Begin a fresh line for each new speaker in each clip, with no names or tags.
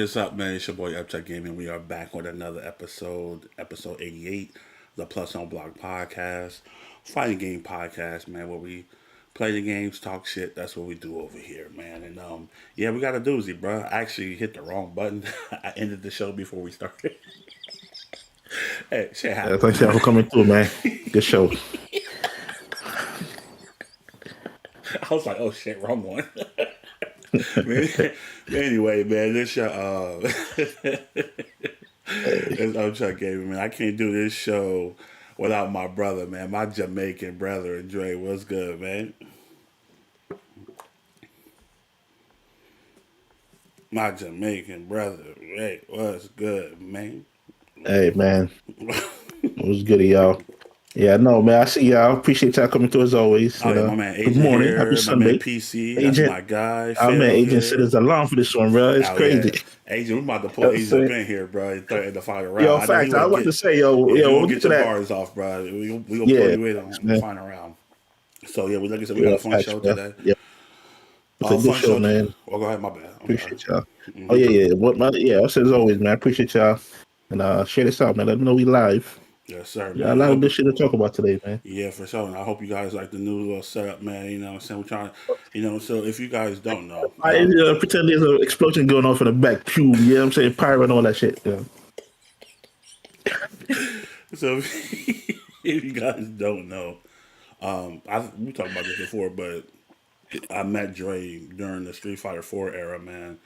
is up, man? It's your boy Upchuck Gaming. We are back with another episode 88, the Plus on Block podcast, fighting game podcast, man, where we play the games, talk shit. That's what we do over here, man. And yeah, we got a doozy, bro. I actually hit the wrong button. I ended the show before we started. Hey, shit happened.
Thanks for coming through, man. Good show.
I was like, oh shit, wrong one. Anyway, man, this it's Upchuck Gaming, man. I can't do this show without my brother, man. My Jamaican brother, Dre. What's good, man? My Jamaican brother, Ray. What's good, man?
Hey, man. What's good, y'all? Yeah, no, man. I see y'all. Appreciate y'all coming through as always.
Oh, yeah, my man Agent
good morning.
Here,
Happy Sunday.
Man PC, Agent, that's my guy.
Oh, man, Agent set his alarm for this one, bro. It's crazy.
Yeah. Agent, we're about to pull Agent up in here, bro. And the final round.
Yo, facts. I was about to say,
we'll get your bars off, bro. We gonna pull you in on the final round. So, yeah, like I said, we got a fun show today.
Yeah. It's a good show, man.
Oh, go ahead, my bad.
Appreciate y'all. Mm-hmm. Oh, yeah. I said as always, man. I appreciate y'all. And share this out, man. Let them know we live.
Yes, sir. Man.
Yeah, a lot of good shit to talk about today, man.
Yeah, for sure. And I hope you guys like the new little setup, man. You know what I'm saying? We're trying to, so if you guys don't know.
I pretend there's an explosion going off in the back pew. You know what I'm saying? Pyro and all that shit. Yeah.
So if you guys don't know, we talked about this before, but I met Dre during the Street Fighter 4 era, man.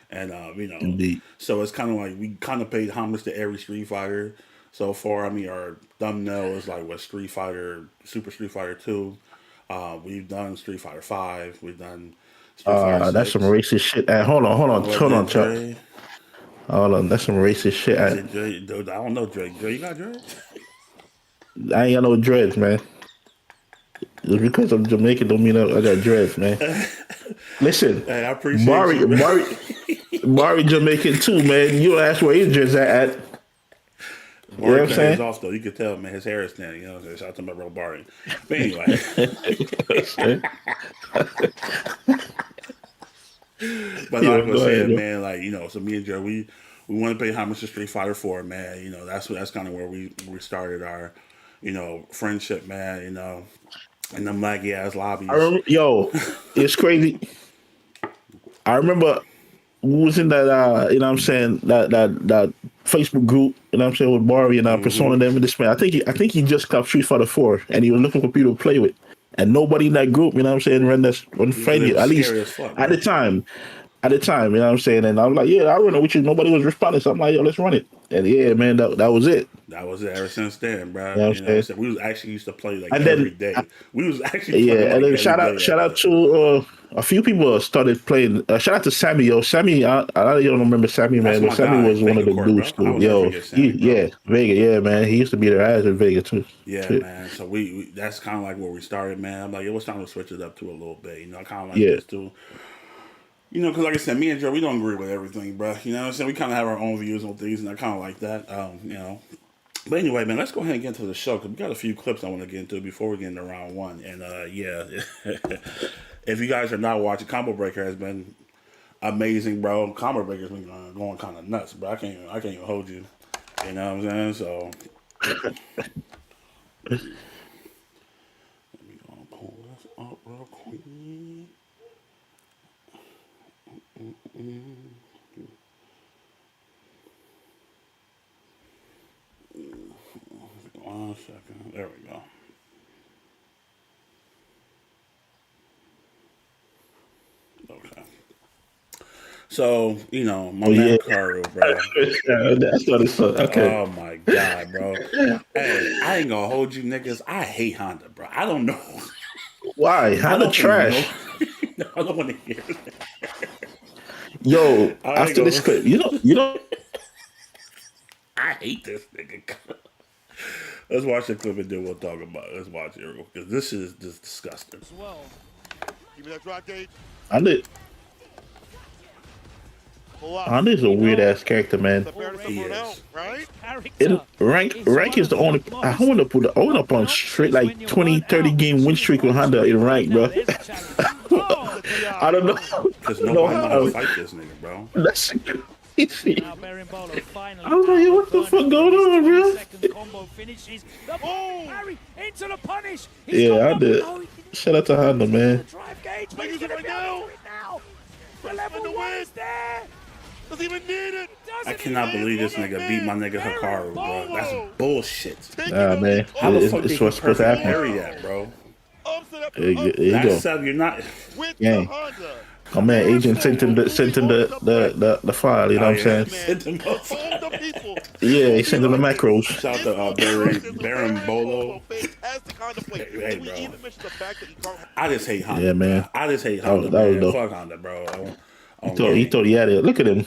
And,
Indeed.
So it's kind of like we kind of paid homage to every Street Fighter so far. I mean, our thumbnail is like what Street Fighter, Super Street Fighter 2. We've done Street Fighter 5. We've done Street Fighter 6.
That's some racist shit. Hold on, Chuck. Hold on, that's some racist shit.
I don't know, Dre. Dre, you got dreads?
I ain't got no dreads, man. Just because I'm Jamaican don't mean I got dreads, man. Listen,
hey, I appreciate
Mari Jamaican too, man. You ask where his dreads at.
You know what I'm saying? Off, though. You can tell, man, his hair is thin. You know what I'm saying? Shout out to my bro Barry. But anyway. But like I was saying, man, like, so me and Joe, we want to pay homage to Street Fighter 4, man. That's kind of where we started our, friendship, man, in them laggy ass lobbies.
It's crazy. I remember we was in that that Facebook group, you know what I'm saying, with Barry and Persona and them and this man. I think he just got Street Fighter 4 and he was looking for people to play with. And nobody in that group, you know what I'm saying, run friendly, at least at the time. You know what I'm saying? And I was like, yeah, I run it with you. Nobody was responding. So I'm like, yo, let's run it. And yeah, man, that was it.
That was it ever since then, bro.
You know what I'm
saying? We was actually used to play every day. We was actually
playing, and then shout out to a few people started playing. Shout out to Sammy, yo. Sammy, I don't remember Sammy, man, but Sammy was one of the dudes too. Yo, Vega, yeah, man. He used to be their ass in Vega too.
Yeah, man. So we that's kind of like where we started, man. I'm like, it was time to switch it up to a little bit. I kind of like this too. Because like I said, me and Joe, we don't agree with everything, bro. You know what I'm saying? We kind of have our own views on things, and I kind of like that. But anyway, man, let's go ahead and get into the show, because we got a few clips I want to get into before we get into round one. And, if you guys are not watching, Combo Breaker has been amazing, bro. Combo Breaker's been going kind of nuts, bro. I can't even hold you. You know what I'm saying? So, let me go and pull this up real quick. One second. There we go. Okay. So, my man Cotw, bro.
That's what it's okay.
Oh my God, bro. Hey, I ain't gonna hold you niggas. I hate Honda, bro. I don't know.
Why? Honda trash.
No, I don't want to hear it.
Yo, after this clip, you know.
I hate this nigga. Let's watch the clip and then we'll talk about it. Let's watch it, because this is just disgusting.
Give me that drop gauge.
Honda's a weird ass character, man.
He is.
Rank is the only. I want to put up on straight like 20, 30 game win streak with Honda in rank, bro. I don't know.
Because nobody knows how to fight this nigga, bro.
Now Berimbolo finally.
I was like, what the fuck going on, bro?
Second combo finishes. The parry into the punish.
Yeah, I did. Shout out to Honda, man.
Drive gauge. But he's gonna be able to do it now. The level one is there.
Doesn't even need it.
I cannot believe this nigga beat my nigga Hikaru, bro. That's bullshit.
Nah, man.
How the fuck
It's what's supposed to happen.
Parry that, bro?
There you
That's
go.
sub. You're not.
Gang. My man Agent sent him the file, you know what I'm saying? Yeah, he sent him the macros.
Shout out to Baron Bolo. Hey, bro. I just hate Honda.
Yeah, man.
I just hate Honda,
That was
man.
dope.
Fuck Honda, bro.
He thought he had it. Look at him.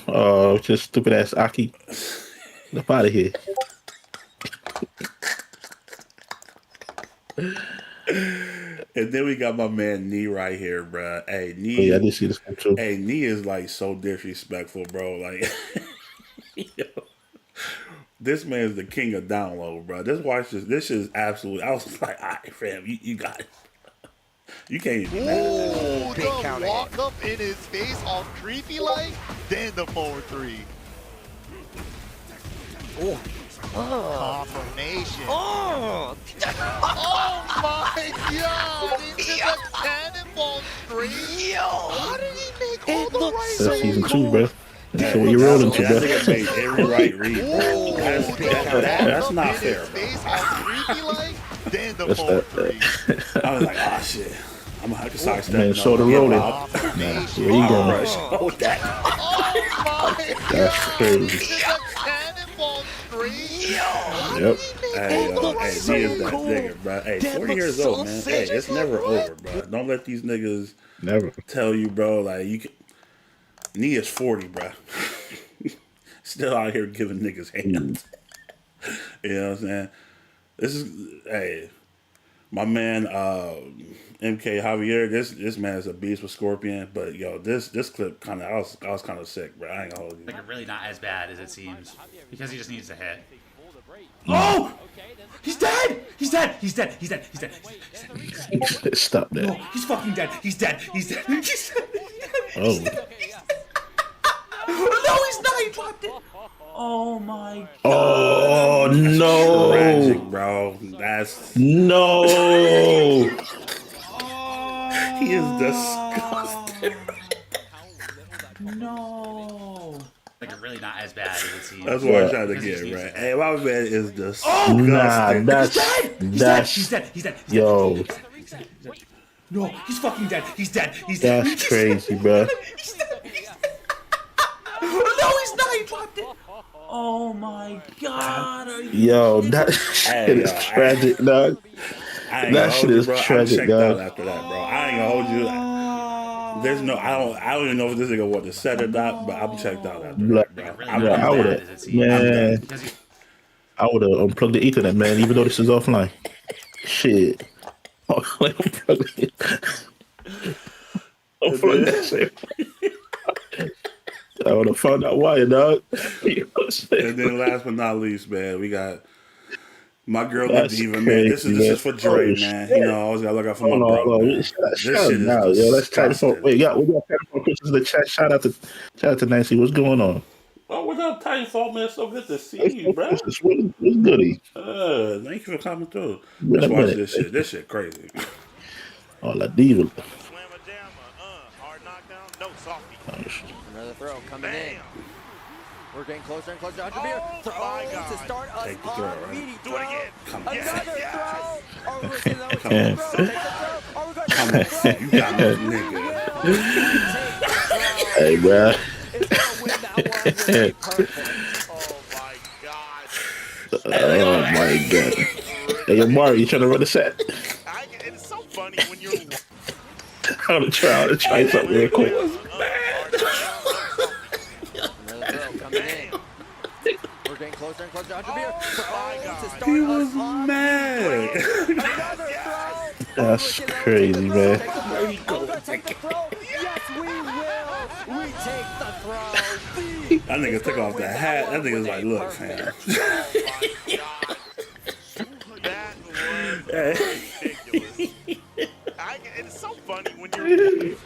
Just stupid ass Aki. Get out of here.
And then we got my man Nee right here, bro. Hey, Nee.
Oh, yeah, I did see this one too.
Hey, Nee is like so disrespectful, bro. Like, yo, this man is the king of download, bro. This is absolutely. I was like, all right, fam, you got it. You can't even.
Ooh, the walk up in his face, all creepy like. Then the forward three. Oh. Confirmation. Oh! Oh my god! Into the cannonball stream. Yo! How did he make all the right
That's season 2, bro. That's what you're rolling to, bro.
That nigga made every right read, bro. That's not fair, bro.
Then the forward three.
I was like, oh shit. I'm gonna have to sidestep.
Man, so the rolling.
Nah,
where you going?
Oh, that.
Oh my god!
That's crazy.
Cannonball stream.
Yep.
Hey, he is that nigga, bro. Hey, 40 years old, man. Hey, it's never over, bro. Don't let these niggas
Never
tell you, bro. Like you can. Nee is 40, bro. Still out here giving niggas hands. You know what I'm saying? This is my man MK Javier. This man is a beast with Scorpion. But yo, this clip kind of I was kind of sick, bro. I ain't gonna hold you.
Like really not as bad as it seems because he just needs to hit.
Oh!
He's dead! He's dead! He's dead! He's dead! He's dead! He's dead!
Stop that.
No, he's fucking dead! He's dead! He's dead! He's dead!
Oh.
No, he's not! He dropped it! Oh my god.
Oh no.
Tragic, bro. That's
no.
He is disgusting.
No. Like really not as bad as it seems.
That's what I'm trying to get, right? Hey, my man is disgusting.
Nah, that's
He's dead! He's dead!
yo.
He's dead! No, he's fucking dead! He's dead! He's dead!
That's crazy, bro.
He's dead! No, he's not! He dropped it! Oh my god!
Yo, that shit is tragic, dog. That shit is tragic, dog.
After that, bro, I ain't gonna hold you. There's no, I don't even know if this nigga want to set or not, but I'm checked out after that, bro.
I would have, man. I would have unplugged the Ethernet, man. Even though this is offline. Shit. Unplug that shit. I would have found out why, dog. You know what I'm saying?
And then last but not least, man, we got my girl Diva, man. This is for Dre, man. You know, I always gotta look out for my bro. This shit is
now, yo. Let's try to wait. We got Titanfall Christmas in the chat. Shout out to Nancy. What's going on?
Oh, what's up, Titanfall, man? So good to see you, bro.
What's goody?
Thank you for coming through. Let's watch this shit. This shit crazy.
Oh, La Diva.
Hard knockdown, no softy.
Another throw coming in. We're getting closer and closer to 100 beer. Throw to start us
Take the throw,
on
right?
meaty
Do
throw.
it again.
Come on.
Another throw. Are we going to throw? Take the
on.
throw. Take the throw. Are we going to
Come
take
on,
the throw?
you got this nigga.
Hey, bro.
It's going to win that one. It's gonna be perfect.
Oh my god.
Oh my god. Hey, yo, Mario, you trying to run the set?
It's so funny when you're
I'm gonna try something real quick.
Another throw coming in. We're getting closer and closer to 100 beer. Throw to start
He was
us on.
mad.
Another throw.
That's crazy, man.
Are we gonna take the throw? Yes, we will. We take the throw.
That nigga took off the hat. That nigga's like, look, fam.
that was ridiculous. It's so funny when you're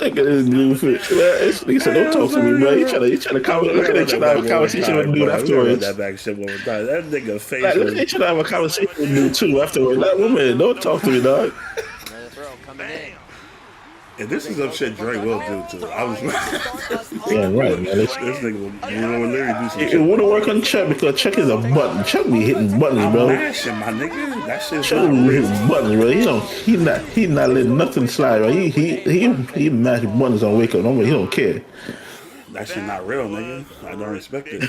Look at this goofy. He said, "Don't talk to me, bro. You trying to comment? Look at that, trying to have a conversation with dude afterwards.
That back shit one more time. That nigga face.
Like, look at trying to have a conversation with dude too afterwards. Like, woman, don't talk to me, dog.
Another throw coming in.
And this is some shit Dre will do too. I was.
Yeah, right, man.
This nigga will literally do some shit.
It wouldn't work on Chuck because Chuck is a button. Chuck be hitting buttons, bro.
Mashing, my nigga. That shit's
Chuck
not
be
real.
hitting buttons, bro. He not letting nothing slide, bro. He mashing buttons on wake up. He don't care.
That shit not real, nigga. I don't respect it. I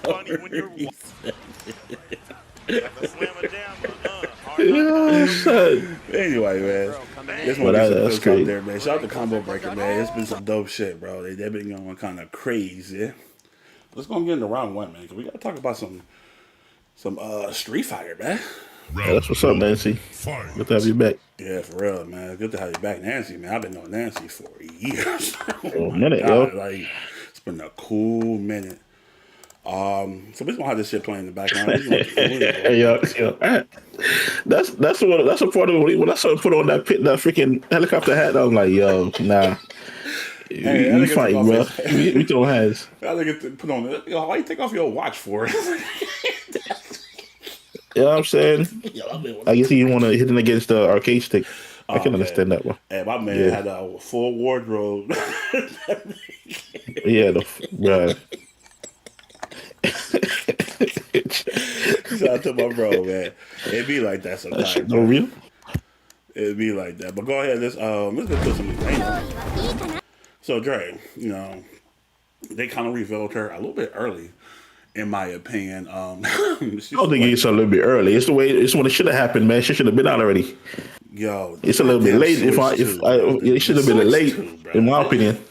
don't respect it.
Yeah, son.
Anyway, man. This one that's great there, man. Shout out to Combo Breaker, man. It's been some dope shit, bro. They've been going kind of crazy. Let's go and get into round one, man, because we got to talk about some Street Fighter, man.
Yeah, that's what's up, Nancy. Good to have you back.
Yeah, for real, man. Good to have you back, Nancy, man. I've been knowing Nancy for years.
Oh, minute, yo.
Like, it's been a cool minute. So we're gonna have this shit playing in the background.
Yo. That's a part of it. When I saw him put on that freaking helicopter hat, I was like, yo, nah.
Hey,
we fighting, bro. We throwing hands.
I think it put on. Yo, why you take off your watch for it?
You know what I'm saying? I guess you want to hit it against the arcade stick. I can understand that one.
Hey, my man had a full wardrobe.
Yeah, right.
Shout out to my bro, man. It be like that sometimes.
No real.
It be like that. But go ahead. Let's get to some Elena. So Dre, they kind of revealed her a little bit early, in my opinion. I don't
think it's a little bit early. It's when it should have happened, man. She should have been out already.
Yo,
it's a little bit late. It should have been late, in my opinion.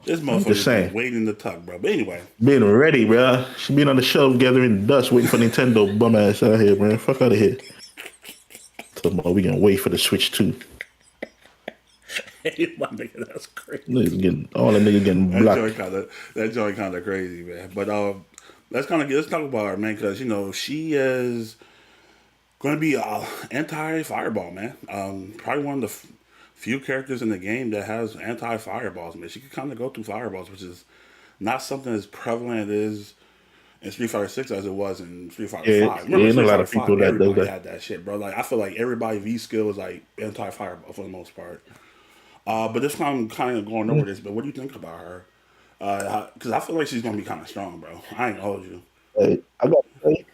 This motherfucker's been waiting to talk, bro. But anyway.
Being ready, bro. She been on the shelf gathering dust, waiting for Nintendo bum ass out here, man. Fuck out of here. We gonna wait for the Switch 2.
Hey, my nigga, that's crazy.
All the niggas getting blocked.
That joint kind of crazy, man. But let's talk about her, man, because she is going to be anti-fireball, man. Probably one of the few characters in the game that has anti-fireballs, man. She can kind of go through fireballs, which is not something as prevalent as in Street Fighter 6 as it was in Street Fighter 5. Remember,
a lot of people that do that.
Had that shit, bro. Like, I feel like everybody V skill is like anti-fireball for the most part. But this time I'm kind of going over this, but what do you think about her? Because I feel like she's going to be kind of strong, bro. I ain't gonna hold you.
Hey, I got to say,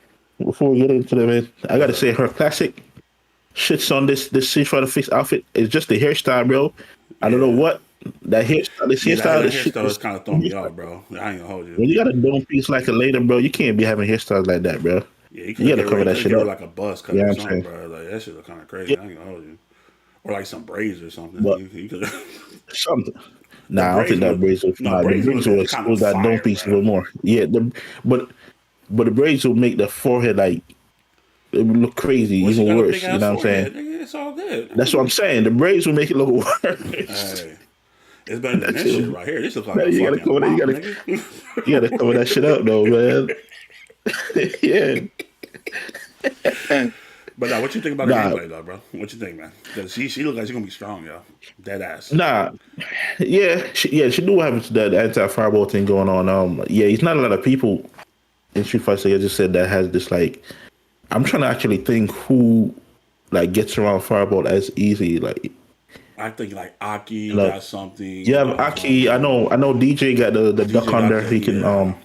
before we get into that, man, I got to say her classic shits on this Street Fighter 6 outfit is just the hairstyle, bro. I don't know what that hairstyle. This hairstyle
is kind of throwing me off, bro. I ain't gonna hold you.
When you got a dome piece like Elena, bro, you can't be having hairstyles like that, bro.
Yeah,
you gotta cover that shit up.
Like a buzz cut or something, bro. Like that shit look kind of crazy. I ain't gonna hold you. Or like some braids or something.
But,
you could
something. Nah, I don't think that braids was fine. The braids was that dome piece a little more. Yeah, but the braids will make the forehead like it would look crazy, even worse. You know what I'm saying?
It's all good.
That's what I'm saying. The braids will make it look worse.
Hey, it's better than this shit right here. This looks like
you gotta cover that. You gotta cover that shit up, though, man. Yeah.
But what you think about the gameplay, though, bro? What you think, man? Because she looks like she's gonna be strong, yo. Dead ass.
She do have that anti-fireball thing going on. It's not a lot of people in Street Fighter, I just said, that has this, like, I'm trying to actually think who, like, gets around fireball as easy, like.
I think like Aki got something.
Yeah, Aki. I know. DJ got the duck under. He can.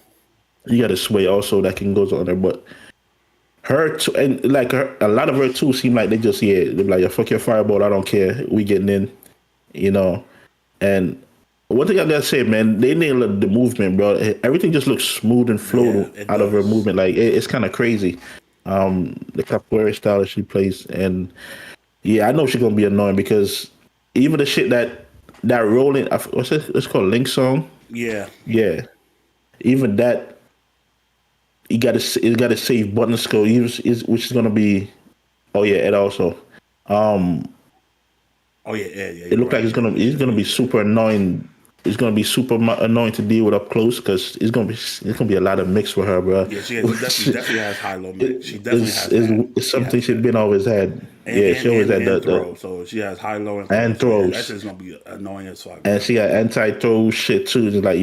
He got a sway also that can go on there, but her too, and like a lot of her too seem like they just they're like, fuck your fireball. I don't care. We getting in, And one thing I gotta say, man, they nailed the movement, bro. Everything just looks smooth and flow out of her movement. Like it's kind of crazy. The capoeira style that she plays, and I know she's gonna be annoying because. Even the shit that rolling, what's it? It's called Link Song.
Yeah.
Even that, you got to save button skill, which is gonna be. Oh yeah, Ed also.
Ed.
It looks like it's gonna be super annoying. It's gonna be super annoying to deal with up close because it's gonna be a lot of mix for her, bro.
Yeah, she definitely has high low mix. She definitely has.
It's something she's been always had. She always had
and
the
throw. So she has high, low, and throw.
and
So yeah,
throws.
that's just gonna be annoying as fuck.
And she got anti-throw shit too. Just like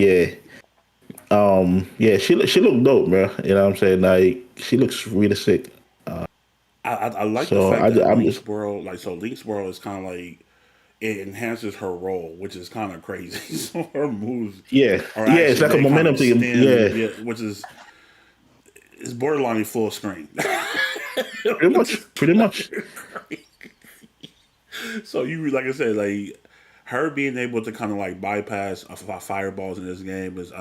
she looked dope, bro. You know what I'm saying? Like she looks really sick.
I like the
So
fact that
I'm
Link's
just
World, Link's World is kind of like it enhances her role, which is kind of crazy. So her moves are
it's
actually
like a
they kind
momentum
of
thing.
extend, which is it's borderline full screen.
Pretty much.
So you like I said, like her being able to kind of like bypass fireballs in this game is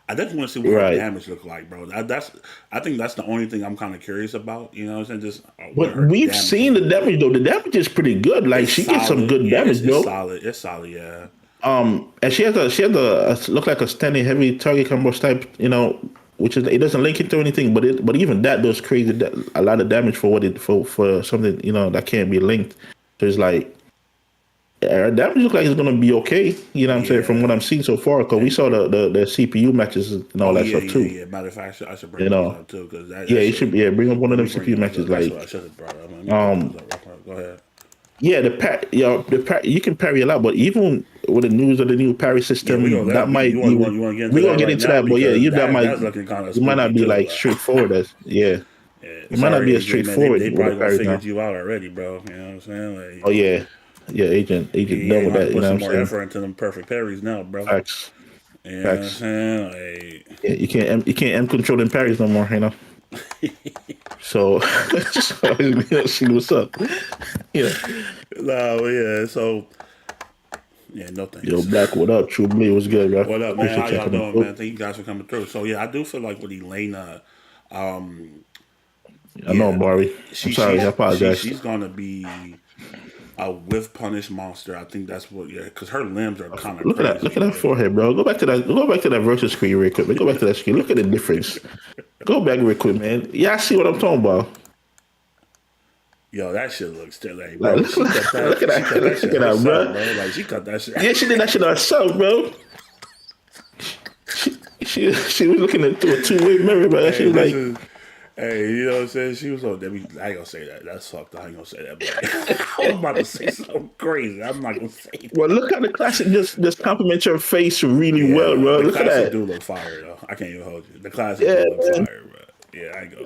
I definitely want to see what her
Right.
damage look like, bro. I think that's the only thing I'm kind of curious about. You know what I'm saying? Just what
But
her
we've
damage
seen the damage though. The damage is pretty good. Like
it's
she gets some
solid.
good
Yeah,
damage,
it's
bro.
solid. It's solid. Yeah.
And she has a look like a standing heavy target combo type, which is it doesn't link into anything, but even that does crazy a lot of damage for for something that can't be linked. So it's like her damage looks like it's gonna be okay. You know what I'm saying from what I'm seeing so far, because we saw the CPU matches and all that stuff too.
Yeah. Matter of fact, I should bring those up too because
you should bring up one of them CPU matches.
That's
like
what I should have brought up. Go ahead.
Yeah, you can parry a lot, but even with the news of the new parry system,
You want to get into
we're gonna get into that. But yeah,
that's looking kind of
it might not be
too,
like straightforward as
it
might not be as straightforward.
They
with
probably
the
gonna
parry
figure
now.
you out already, bro. You know what I'm saying? Like,
Oh yeah, agent done with that. You know what I'm
more
saying?
effort into them perfect parries now, bro.
Facts.
You know what I'm saying? Like,
Yeah, you can't M control them parries no more. So, see what's up. Yeah.
No, yeah. So, yeah, no thanks.
Yo, Black, what up? True Blade, what's good, bro?
What up, man? How y'all doing,
through.
man? Thank you guys for coming through. So, yeah, I do feel like with Elena,
I know, Barry. I'm sorry. I apologize.
She's gonna be a whiff punish monster. I think that's what. Yeah, because her limbs are kind of
look
crazy.
Look at that forehead, bro. Go back to that versus screen real quick. Go back to that screen. Look at the difference. Go back real quick, man. Yeah, I see what I'm talking about.
Yo, that shit looks still like, bro.
Look at that, bro.
Like she cut that shit.
Yeah, she did that shit herself, bro. She was looking through a two-way mirror, but she was like.
Hey, you know what I'm saying? She was on. I ain't gonna say that. That's fucked. I ain't gonna say that. But I'm about to say something crazy. I'm not gonna say that.
Well, look how the classic just compliments your face really well, bro. Look at that.
The classic do look fire, though. I can't even hold you. The classic do look fire, bro. Yeah, I go.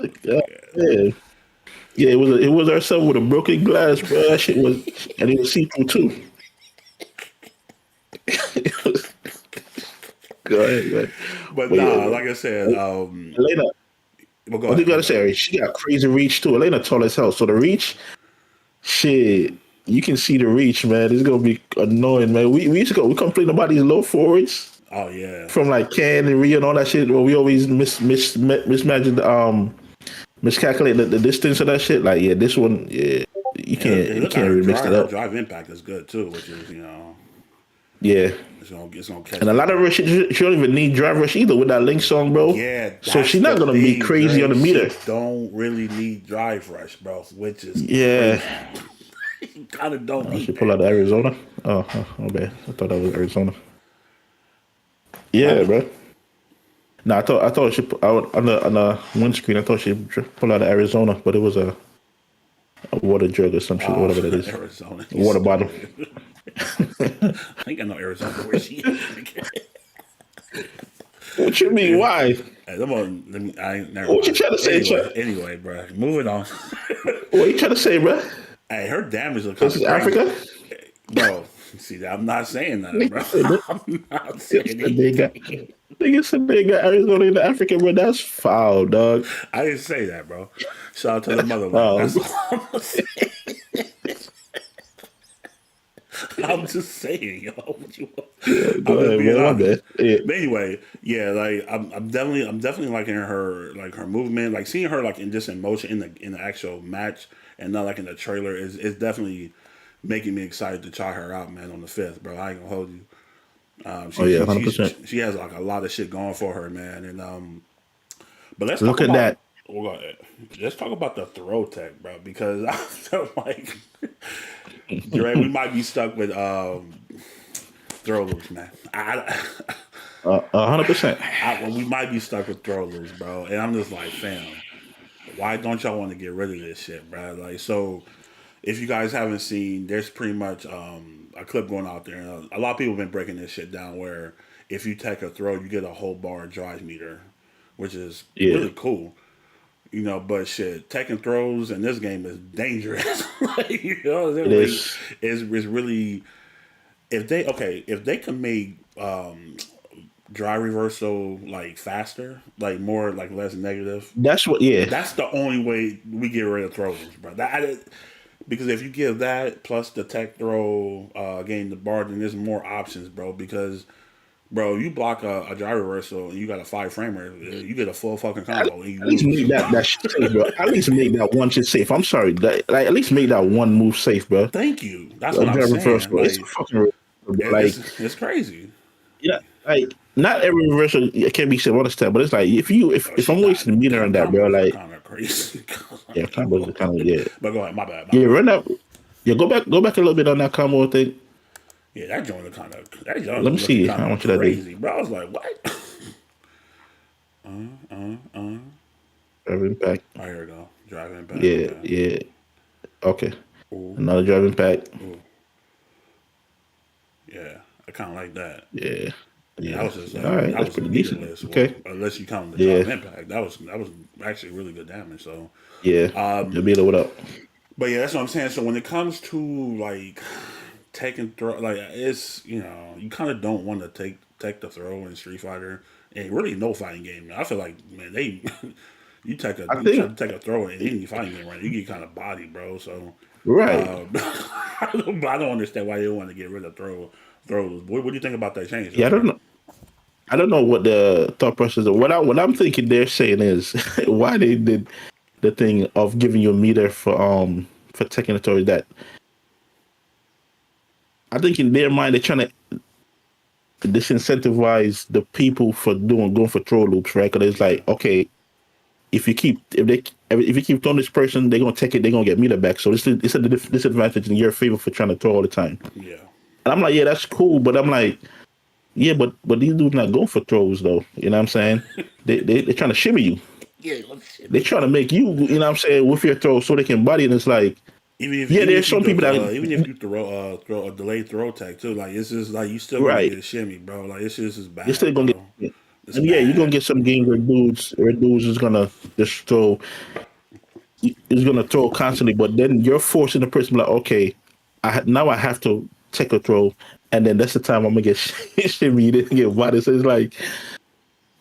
Yeah, it was herself with a broken glass, bro. That shit was, and it was see-through too. Go ahead.
But nah, like I said,
Elena.
Well,
what you gotta say? She got crazy reach too. Elena tall as hell, so the reach, shit, you can see the reach, man. It's gonna be annoying, man. We complain about these low forwards.
Oh yeah,
from like Ken and Rio and all that shit. Well, we always miscalculate the distance of that shit. Like this one, you can't really mix it up.
Drive impact is good too, which is
yeah.
It's gonna catch.
And a lot of her, she don't even need drive rush either with that Link song, bro.
Yeah.
So she's not gonna be crazy on the meter.
She don't really need drive rush, bro. Which is kind of don't.
She pull out Arizona. Oh, bad. I thought that was Arizona. Yeah, bro. No, I thought she on the windscreen. I thought she pull out of Arizona, but it was a water jug or some shit, whatever that is.
Arizona.
Water bottle.
I think I know Arizona where she is.
What you mean? Why?
Hey,
what you trying to say?
Anyway, bro. Moving on.
What you trying to say, bro?
Hey, her damage looks.
This is Africa,
bro. See, I'm not saying that, bro. I'm not saying that.
Nigga said they got Arizona in Africa, bro. That's foul, dog.
I didn't say that, bro. Shout out to the motherland. That's all I'm saying. I'm just saying, yo. What you want? But anyway, yeah, like I'm definitely liking her, like her movement, like seeing her like in motion in the actual match and not like in the trailer is definitely making me excited to try her out, man, on the 5th, bro. I ain't gonna hold you.
100%.
She has like a lot of shit going for her, man, and but let's
look at that.
Let's talk about the throw tech, bro, because I felt like Dre, we might be stuck with throw loops, man.
100%.
We might be stuck with throw loops, bro, and I'm just like, fam, why don't y'all want to get rid of this shit, bro? Like, so if you guys haven't seen, there's pretty much a clip going out there. And a lot of people have been breaking this shit down where if you take a throw, you get a whole bar drive meter, which is
Yeah,
really cool. But shit, taking throws in this game is dangerous. Like,
it is.
it's really if they can make dry reversal like faster, like more like less negative.
That's what. Yeah,
That's the only way we get rid of throws, bro. Because if you give that plus the tech throw, getting the bar, then there's more options, bro. Because bro, you block a dry reversal and you got a 5-framer, you get a full fucking combo. And you
at least
lose.
make that shit safe, bro. At least make that one shit safe. I'm sorry, at least make that one move safe, bro.
Thank you. That's what I'm saying.
Reversal.
Like,
It's a fucking like
it's crazy.
yeah, like not every reversal can be said on the step, but it's like if I'm wasting a meter on that, bro, like
kind of crazy.
yeah, combos are kind of yeah.
But go ahead, my bad.
Yeah, run up. Yeah, go back a little bit on that combo thing.
Yeah, that joint is kind of that joint.
Let me see. I want you to
crazy, bro. I was like, what?
Driving back.
Oh, here we go. Driving back.
Yeah, yeah. Okay.
Ooh.
Another driving back.
Ooh. Yeah, I kind of like that.
Yeah.
Yeah, that was just
all right.
That
That's
was
pretty decent.
meaningless.
Okay.
Unless you count the drop impact, that was actually really good damage. So
yeah, you'll be able to what up.
but yeah, that's what I'm saying. So when it comes to like taking throw, like it's you kind of don't want to take the throw in Street Fighter and really no fighting game. I feel like man, they you try to take a throw in any fighting game, right? You get kind of bodied, bro. So
right.
I don't understand why they want to get rid of throws. What do you think about that change?
Yeah, I don't know. I don't know what the thought process is. What I'm thinking they're saying is why they did the thing of giving you a meter for taking the throw. That I think in their mind they're trying to disincentivize the people for going for throw loops, right? Because it's like, okay, if you keep throwing this person, they're gonna take it, they're gonna get meter back. So it's a disadvantage in your favor for trying to throw all the time.
Yeah.
And I'm like, yeah, that's cool, but I'm like, yeah, but these dudes not going for throws though. You know what I'm saying? They're trying to shimmy you.
Yeah.
They're trying to make you know what I'm saying, with your throw so they can body it. And it's like, there's some people that
even if you throw a delayed throw tag too, like it's just like you still gonna get a shimmy, bro. Like it's just as bad.
You're still gonna get, and yeah, you're gonna get some games where dudes is gonna just throw. Is gonna throw constantly, but then you're forcing the person like, okay, now I have to take a throw, and then that's the time I'm gonna get shimmy, then get body. So it's like,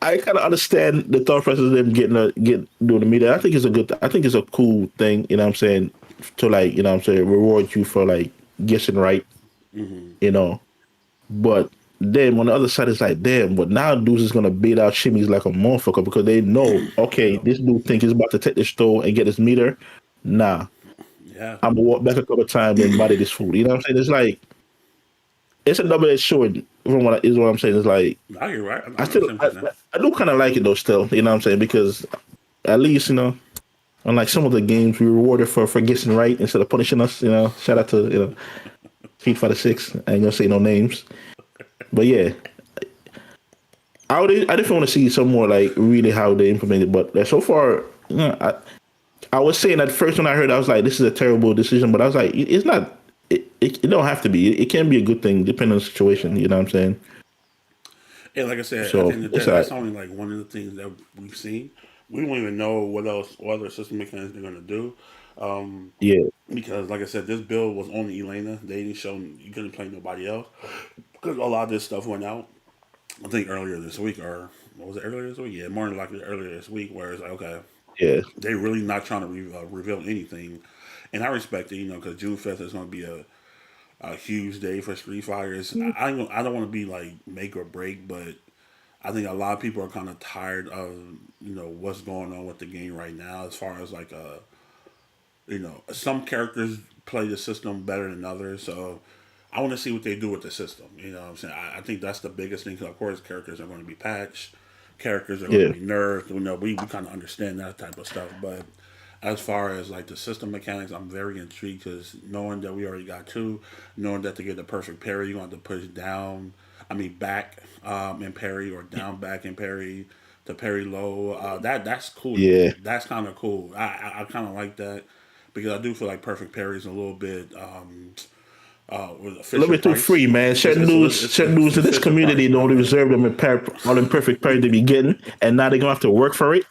I kind of understand the thought process of them doing the meter. I think it's a cool thing. You know what I'm saying? To like, you know what I'm saying, reward you for like guessing right.
Mm-hmm.
You know, but then on the other side, it's like, damn, but now dudes is gonna beat out shimmies like a motherfucker because they know, okay, this dude think he's about to take this throw and get his meter. Nah.
Yeah.
I'm gonna walk back a couple of times and body this fool. You know what I'm saying? It's like, it's a double-edged sword from what I'm saying. It's like,
no, you're right.
I do kind of like it though still, you know what I'm saying? Because at least, unlike some of the games, we rewarded for guessing right instead of punishing us, shout out to, Street Fighter 6. I ain't gonna say no names. But yeah, I definitely want to see some more like really how they implement it. But so far, I was saying at first when I heard, I was like, this is a terrible decision. But I was like, it's not. It don't have to be. It can be a good thing depending on the situation. You know what I'm saying?
Yeah, like I said,
so,
at the end of the day, that's only like one of the things that we've seen. We don't even know what other system mechanics they're gonna do.
Yeah.
Because like I said, this build was only Elena. They didn't show you couldn't play nobody else because a lot of this stuff went out. I think earlier this week, or what was it earlier this week? Yeah, more than likely earlier this week, where it's like, okay,
yeah,
they really not trying to reveal anything, and I respect it, because June 5th is going to be a huge day for Street Fighters. I don't want to be like make or break, but I think a lot of people are kind of tired of what's going on with the game right now, as far as like some characters play the system better than others, so I want to see what they do with the system. You know what I'm saying? I think that's the biggest thing. Because of course, characters are going to be patched. Characters are going to be nerfed. We kind of understand that type of stuff. But as far as like the system mechanics, I'm very intrigued because knowing that we already got two, knowing that to get the perfect parry, you're going to have to push back and parry, or down back and parry to parry low. That's cool.
Yeah,
that's kind of cool. I kind of like that. because I do feel like Perfect Parry is a little bit
a little bit too free, man. Certain dudes in this community don't deserve them all in Perfect Parry to be getting, and now they're gonna have to work for it.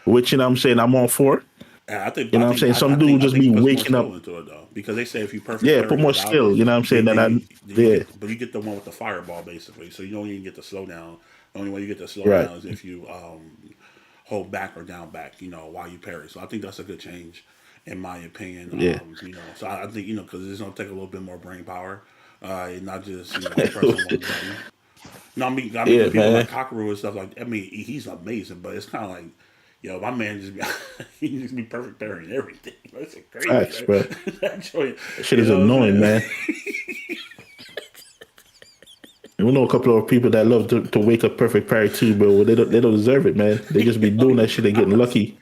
Which, you know what I'm saying, I'm all for.
I think,
you know what I'm saying? Some dudes just be waking up
into it though, because they say if you perfect,
yeah, put more skill. You know what I'm saying?
But you get the one with the fireball basically, so you don't even get the slowdown. The only way you get the slowdown
right.
is if you hold back or down back, while you parry. So I think that's a good change, in my opinion.
Yeah.
So I think because it's gonna take a little bit more brain power, not just pressing one button. No, I mean people
man.
like Cotw and stuff like. I mean, he's amazing, but it's kind of like. Yo, my man he just be perfect parrying everything. That's crazy.
Facts, bro.
That
shit is annoying, man. We know a couple of people that love to wake up perfect parry too, bro. They don't deserve it, man. They just be doing that shit and getting lucky.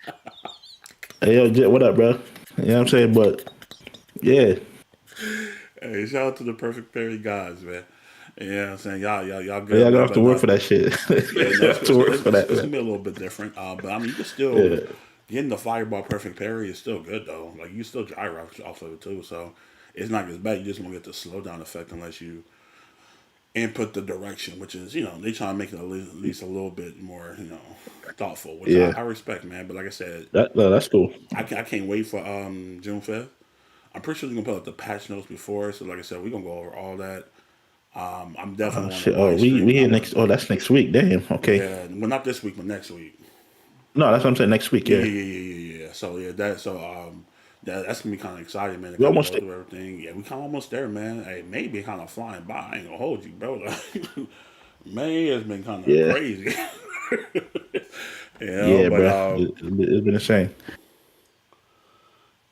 Hey, yo, Jet, what up, bro? You know what I'm saying? But yeah.
Hey, shout out to the perfect parry guys, man. Yeah, I'm saying y'all good.
Y'all gonna have to work for that shit.
It's gonna be a little bit different. But I mean, you can still getting the fireball perfect parry is still good though. Like you still gyro off of it too, so it's not as bad. You just won't get the slowdown effect unless you input the direction, which is they try to make it at least a little bit more thoughtful, which I respect, man. But like I said,
that's cool.
I can't wait for June 5th. I'm pretty sure they're gonna put out the patch notes before, so like I said, we're gonna go over all that. I'm definitely.
We here next. Oh, that's next week. Damn. Okay.
Yeah, well, not this week, but next week.
No, that's what I'm saying. Next week. Yeah.
So that's gonna be kind of exciting, man.
We almost
through everything. Yeah, we kind of almost there, man. Hey, maybe kind of flying by. I ain't gonna hold you, bro. May has been kind of crazy.
Bro. It's been insane.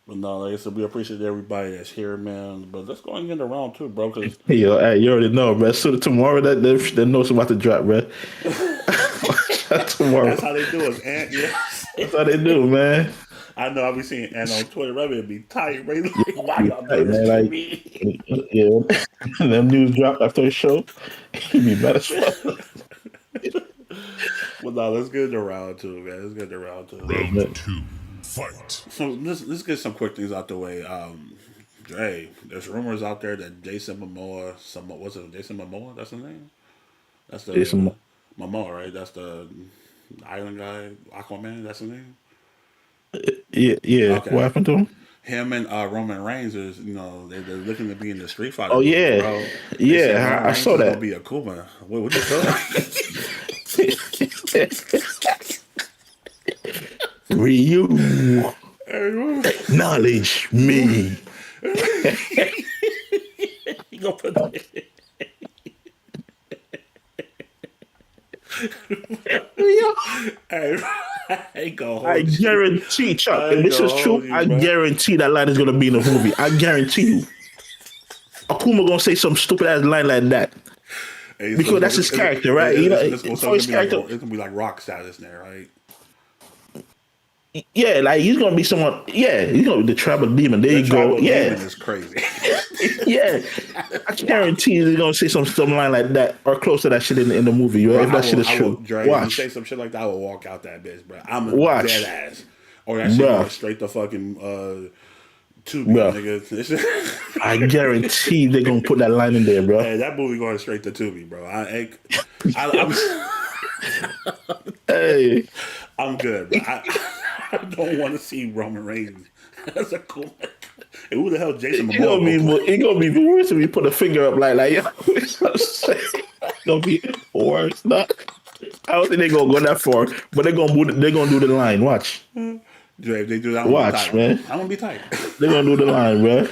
But no, like I said, we appreciate everybody that's here, man. But let's go and get around too, bro. Cause
you already know, bro. So tomorrow that note's about to drop, bro. Tomorrow.
That's how they do it, Ant. Yeah.
That's how they do, man.
I know. I be seeing Ant on Twitter. Right, it'd be tight, right? Like, why y'all doing this to me?
Yeah. Them news dropped after the show. He'd be mad as fuck.
Well, no, let's get the round two, man. Let's get the round two.
Round two. Fight.
So let's get some quick things out the way. Dre, there's rumors out there that Jason Momoa, what's it? Jason Momoa, that's his name. That's the
Jason
Momoa, right? That's the island guy, Aquaman. That's his name.
Yeah. Okay. What happened to him?
Him and Roman Reigns is, they're looking to be in the Street Fighter.
Oh yeah,
bro.
Yeah. I saw that.
Gonna be a Kuma. What you call
Ryu, acknowledge me.
You gonna put that?
I guarantee, Chuck, if this is true, I guarantee that line is gonna be in the movie. I guarantee you. Akuma gonna say some stupid ass line like that. Hey, because that's his character, right?
It's gonna be like rock status there, right?
Yeah, like he's gonna be someone. Yeah, he's gonna be the tribal demon. There you go. Yeah,
demon is crazy.
Yeah, I guarantee he's gonna say some line like that or close to that shit in the movie. Bro, if that shit is true,
watch. If you say some shit like that, I will walk out that bitch, bro. I'm a dead ass. Or that shit going straight to fucking Tubi, nigga.
I guarantee they're gonna put that line in there, bro.
Hey, that movie going straight to Tubi, bro. I'm
hey,
I'm good, bro. I don't want to see Roman Reigns. That's a cool. And who the hell Jason Momoa?
It gonna be worse if you put a finger up like it's gonna be worse. Not. I don't think they're gonna go that far, but they're gonna do the line. Watch.
Dre, if they do that,
watch, man.
I'm gonna be tight.
They're gonna do the line, bro.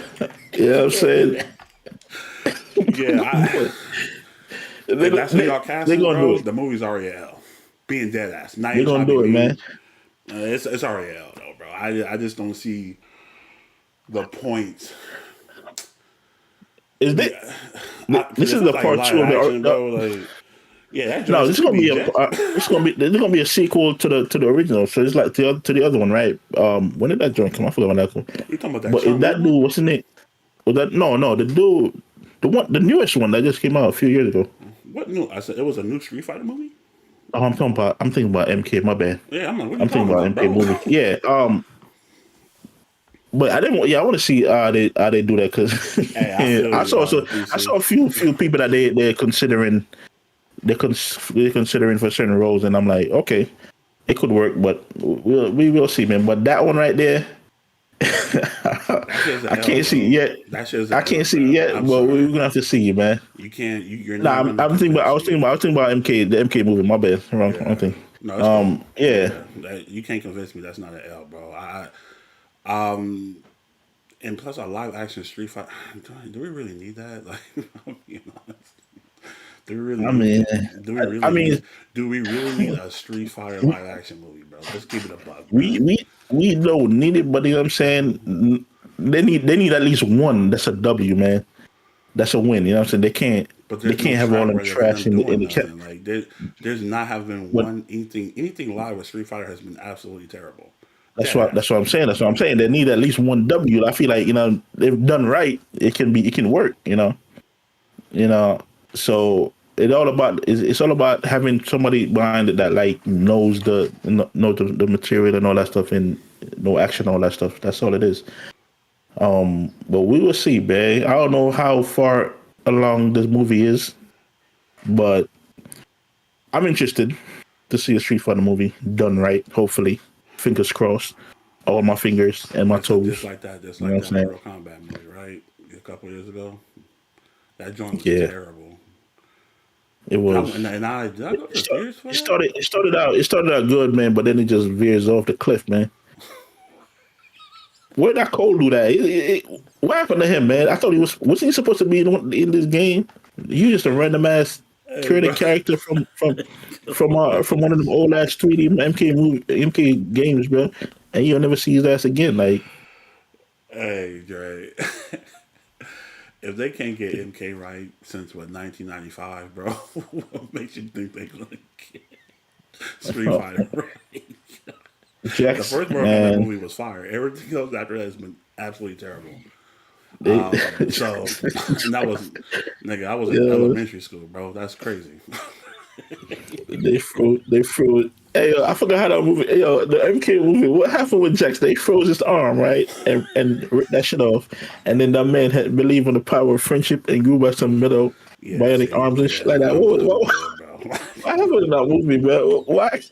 You know what I'm saying?
Yeah. That's what y'all casting,
gonna
bro.
do it.
The movie's already L. Being dead ass.
They're gonna do it, man.
It's already L though, bro. I just don't see the point.
Is this? This is the part two of the. No, this is gonna be there's gonna be a sequel to the original. So it's like to the other one, right? When did that joint come? I forgot when that came.
You talking about that?
But is that dude? What's his name? Was that no? The dude, the newest one that just came out a few years ago.
What new? I said it was a new Street Fighter movie.
Oh, I'm thinking about MK. My bad.
Yeah, I'm
thinking about MK movie. Yeah. but I didn't. Yeah, I want to see how they do that because
Hey,
I saw a few people that they're considering they're considering for certain roles, and I'm like, okay, it could work, but we will see, man. But that one right there, I can't see it yet. I can't see it yet, but we're gonna have to see it, man.
You can't. You're
Nah,
not.
I'm thinking about. I was thinking about MK, the MK movie. My bad, wrong thing.
No, it's cool.
Yeah.
You can't convince me that's not an L, bro. And plus a live action Street Fighter. Do we really need that? Like, I'm being honest. Do we really? Do we really need a Street Fighter live action movie, bro? Let's keep it a buck. Bro.
We don't need it, but you know what I'm saying. They need at least one. That's a W, man. That's a win. You know what I'm saying. They can't have all them trash in the
like there's not having anything live with Street Fighter has been absolutely terrible.
That's what I'm saying. That's what I'm saying. They need at least one W. I feel like they've done right. It can work. So it's all about having somebody behind it that like knows the material and all that stuff and no action, all that stuff. That's all it is. But we will see, man. I don't know how far along this movie is, but I'm interested to see a Street Fighter movie done right. Hopefully, fingers crossed. All my fingers and my toes.
Just like that Mortal Kombat movie, right? A couple years ago. That joint was terrible.
It was.
Did I go to theaters for that?
It started out good, man, but then it just veers off the cliff, man. Where did that Cole do that? What happened to him, man? I thought wasn't he supposed to be in this game? You just a random ass created character from one of them old ass 3D MK games, bro. And you'll never see his ass again. Like,
hey, Dre, if they can't get MK right since 1995, bro, what makes you think they're gonna get Street Fighter right? The first Mortal Kombat movie was fire. Everything else after that has been absolutely terrible. So that was I was in elementary school, bro. That's crazy.
They threw it. Hey, I forgot how that movie. Hey, the MK movie. What happened with Jax? They froze his arm, right, and ripped that shit off. And then that man had believed in the power of friendship and grew by some middle bionic arms and shit like that. What happened in that movie, bro? Why?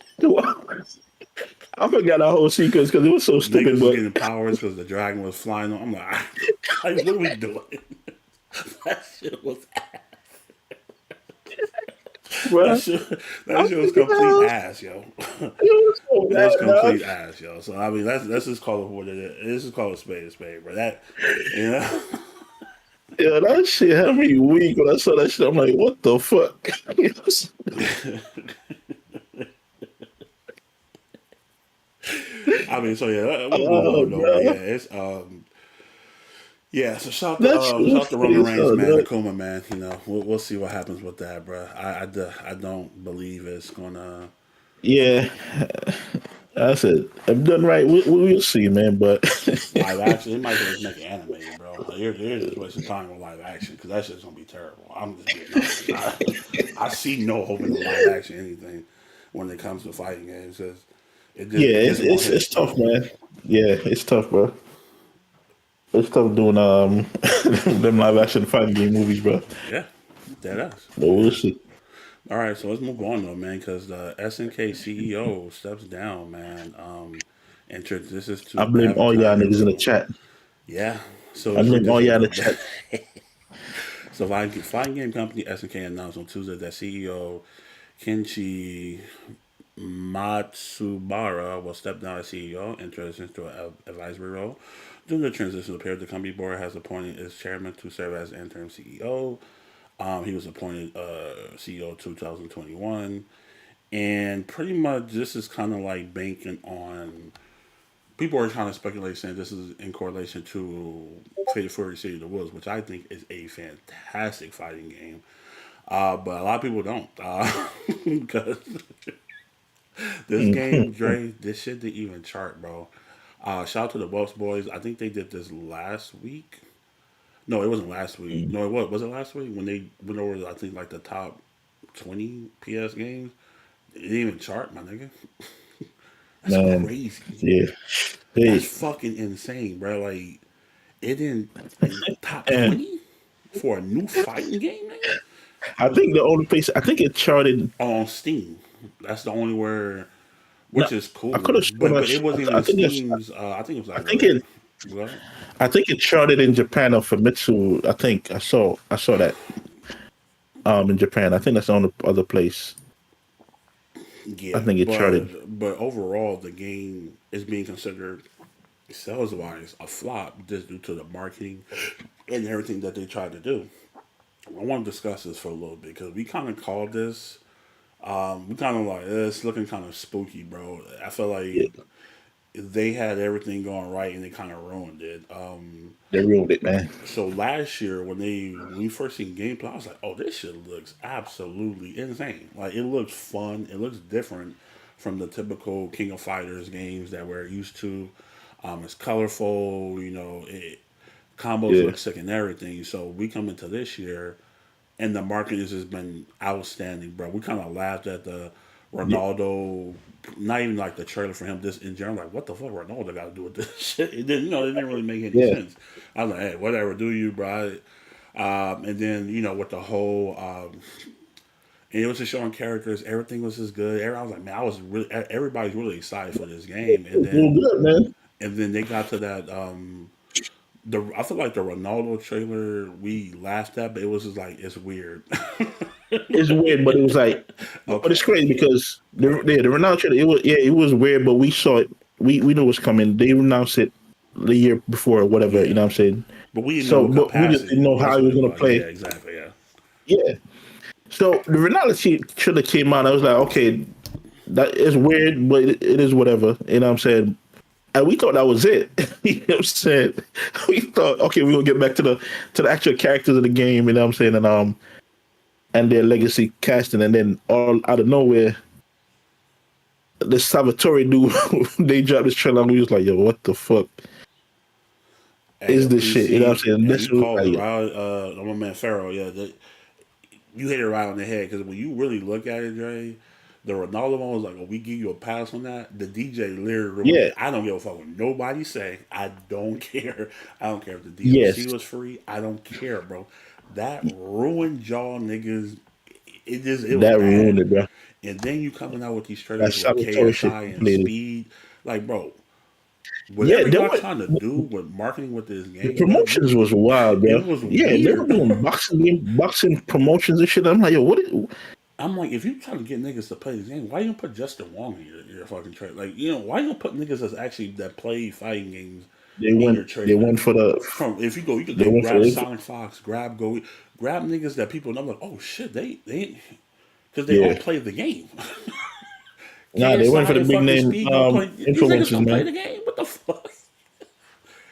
I forgot that whole sequence because it was so stupid.
Niggas was getting powers because the dragon was flying on. I'm like, what are we doing? That shit was ass. That shit was complete ass, yo. It was complete ass, yo. So I mean, let's just call it what it is. This is called a spade, bro. That,
Yeah, that shit had me weak when I saw that shit. I'm like, what the fuck?
I mean, so yeah, it's so shout to Roman Reigns, man, Akuma, man. We'll see what happens with that, bro. I don't believe it's gonna.
Yeah, I said I'm done right. We'll see, man. But
live action, it might just make it animated, bro. Like, you're just wasting time on live action because that shit's gonna be terrible. I'm just being honest. I see no hope in the live action anything when it comes to fighting games.
It's tough, man. Yeah, it's tough, bro. It's tough doing them live action fighting game movies, bro.
Yeah, that is.
But we'll see.
All right, so let's move on though, man, because the SNK CEO steps down, man. And this is to.
I blame all y'all niggas in the chat.
Yeah, so
I blame all y'all in the chat.
So, fighting game company SNK announced on Tuesday that CEO Kenshi Matsubara will step down as CEO and transition to an advisory role. During the transition period, the company board has appointed its chairman to serve as interim CEO. He was appointed CEO 2021. And pretty much this is kind of like banking on... People are trying to speculate saying this is in correlation to Fury City of the Wolves, which I think is a fantastic fighting game. But a lot of people don't. Because... this game, Dre, this shit didn't even chart, bro. Shout out to the Buffs boys. I think they did this last week. No, it wasn't last week. No, it was. Was it last week when they went over? I think like the top 20 PS games. It didn't even chart, my nigga. That's
man.
crazy.
Yeah.
That's
Hey,
fucking insane, bro. Like, it didn't like top
and
20 for a new fighting game, nigga.
I think the only place I think it charted.
On Steam. That's the only where,
No,
which is
I
cool.
could have sworn.
But it wasn't
I
even
think it's.
Steam's. I think it was
I
like
think it.
what?
I think it charted in Japan or Famitsu. I think I saw that in Japan. I think that's the only other place. I
Yeah,
think it charted.
but overall, the game is being considered sales wise a flop just due to the marketing and everything that they tried to do. I want to discuss this for a little bit because we kind of called this. We kind of like it's looking kind of spooky, bro. I feel
Yeah,
like they had everything going right and they kind of ruined it.
they ruined it, man.
So last year when we first seen gameplay, I was like, "Oh, this shit looks absolutely insane! Like it looks fun. It looks different from the typical King of Fighters games that we're used to. It's colorful. Combos
Yeah,
look sick and everything. So we come into this year, and the marketing has just been outstanding, bro. We kind of laughed at the
yeah,
Ronaldo, not even like the trailer for him. Just in general, like what the fuck Ronaldo got to do with this shit? It didn't really make any
yeah,
sense. I was like, hey, whatever, do you, bro? And then with the whole, and it was just showing characters. Everything was just good. I was like, man, everybody's really excited for this game.
it was real good, man.
And then they got to that. I feel like the Ronaldo trailer we laughed at, but it was just like it's weird.
It's weird, but it was like, but
Okay.
it's crazy because the Ronaldo trailer, it was weird, but we saw it. We knew it was coming. They announced it the year before or whatever. You know
Yeah.
what I'm saying?
But we didn't know
So,
what
but we just didn't
capacity.
know
That's
how he
what
was
it
gonna
was. Yeah,
play.
exactly. Yeah.
Yeah. So the Ronaldo trailer came out. I was like, okay, that is weird, but it is whatever. You know what I'm saying? And we thought that was it. You know what I'm saying? We thought, okay, we're gonna get back to the actual characters of the game, you know what I'm saying, and their legacy casting, and then all out of nowhere, the Salvatore dude they dropped this trailer and we was like, yo, what the fuck
Hey,
is
yo,
this shit? You know what I'm
PC.
saying?
Hey,
This
you
was
called it
like,
right. My man Pharaoh. Yeah, you hit it right on the head because when you really look at it, Dre, the Ronaldo one was like, "Oh, we give you a pass on that." The DJ literally,
yeah,
I don't give a fuck what nobody say. I don't care. I don't care if the
yes,
DLC was free. I don't care, bro. That ruined y'all niggas. It was
that ruined
bad.
it, bro.
And then you coming out with these
That
trailers with
Salvatore shit
KSI and
completely.
Speed, like, bro,
Yeah,
whatever
they
y'all
were
trying to do with marketing with this
the
game, bro,
promotions was wild, bro.
it was
Yeah, they were
weird.
doing boxing promotions and shit. I'm like, yo, what?
I'm like, if you trying to get niggas to play this game, why you don't put Justin Wong in your fucking trailer? Like, why you don't put niggas that play fighting games in your
They
trailer?
went for the
From if you go, you could
they
go
went for
grab
the
Sonic Fox, grab niggas that people know. Like, oh shit, they because they all
yeah.
play the game.
Nah, they went for
KSI
the
and
big
fucking
name
Speed don't play. These niggas
influencers,
don't play
man.
the game. What the fuck?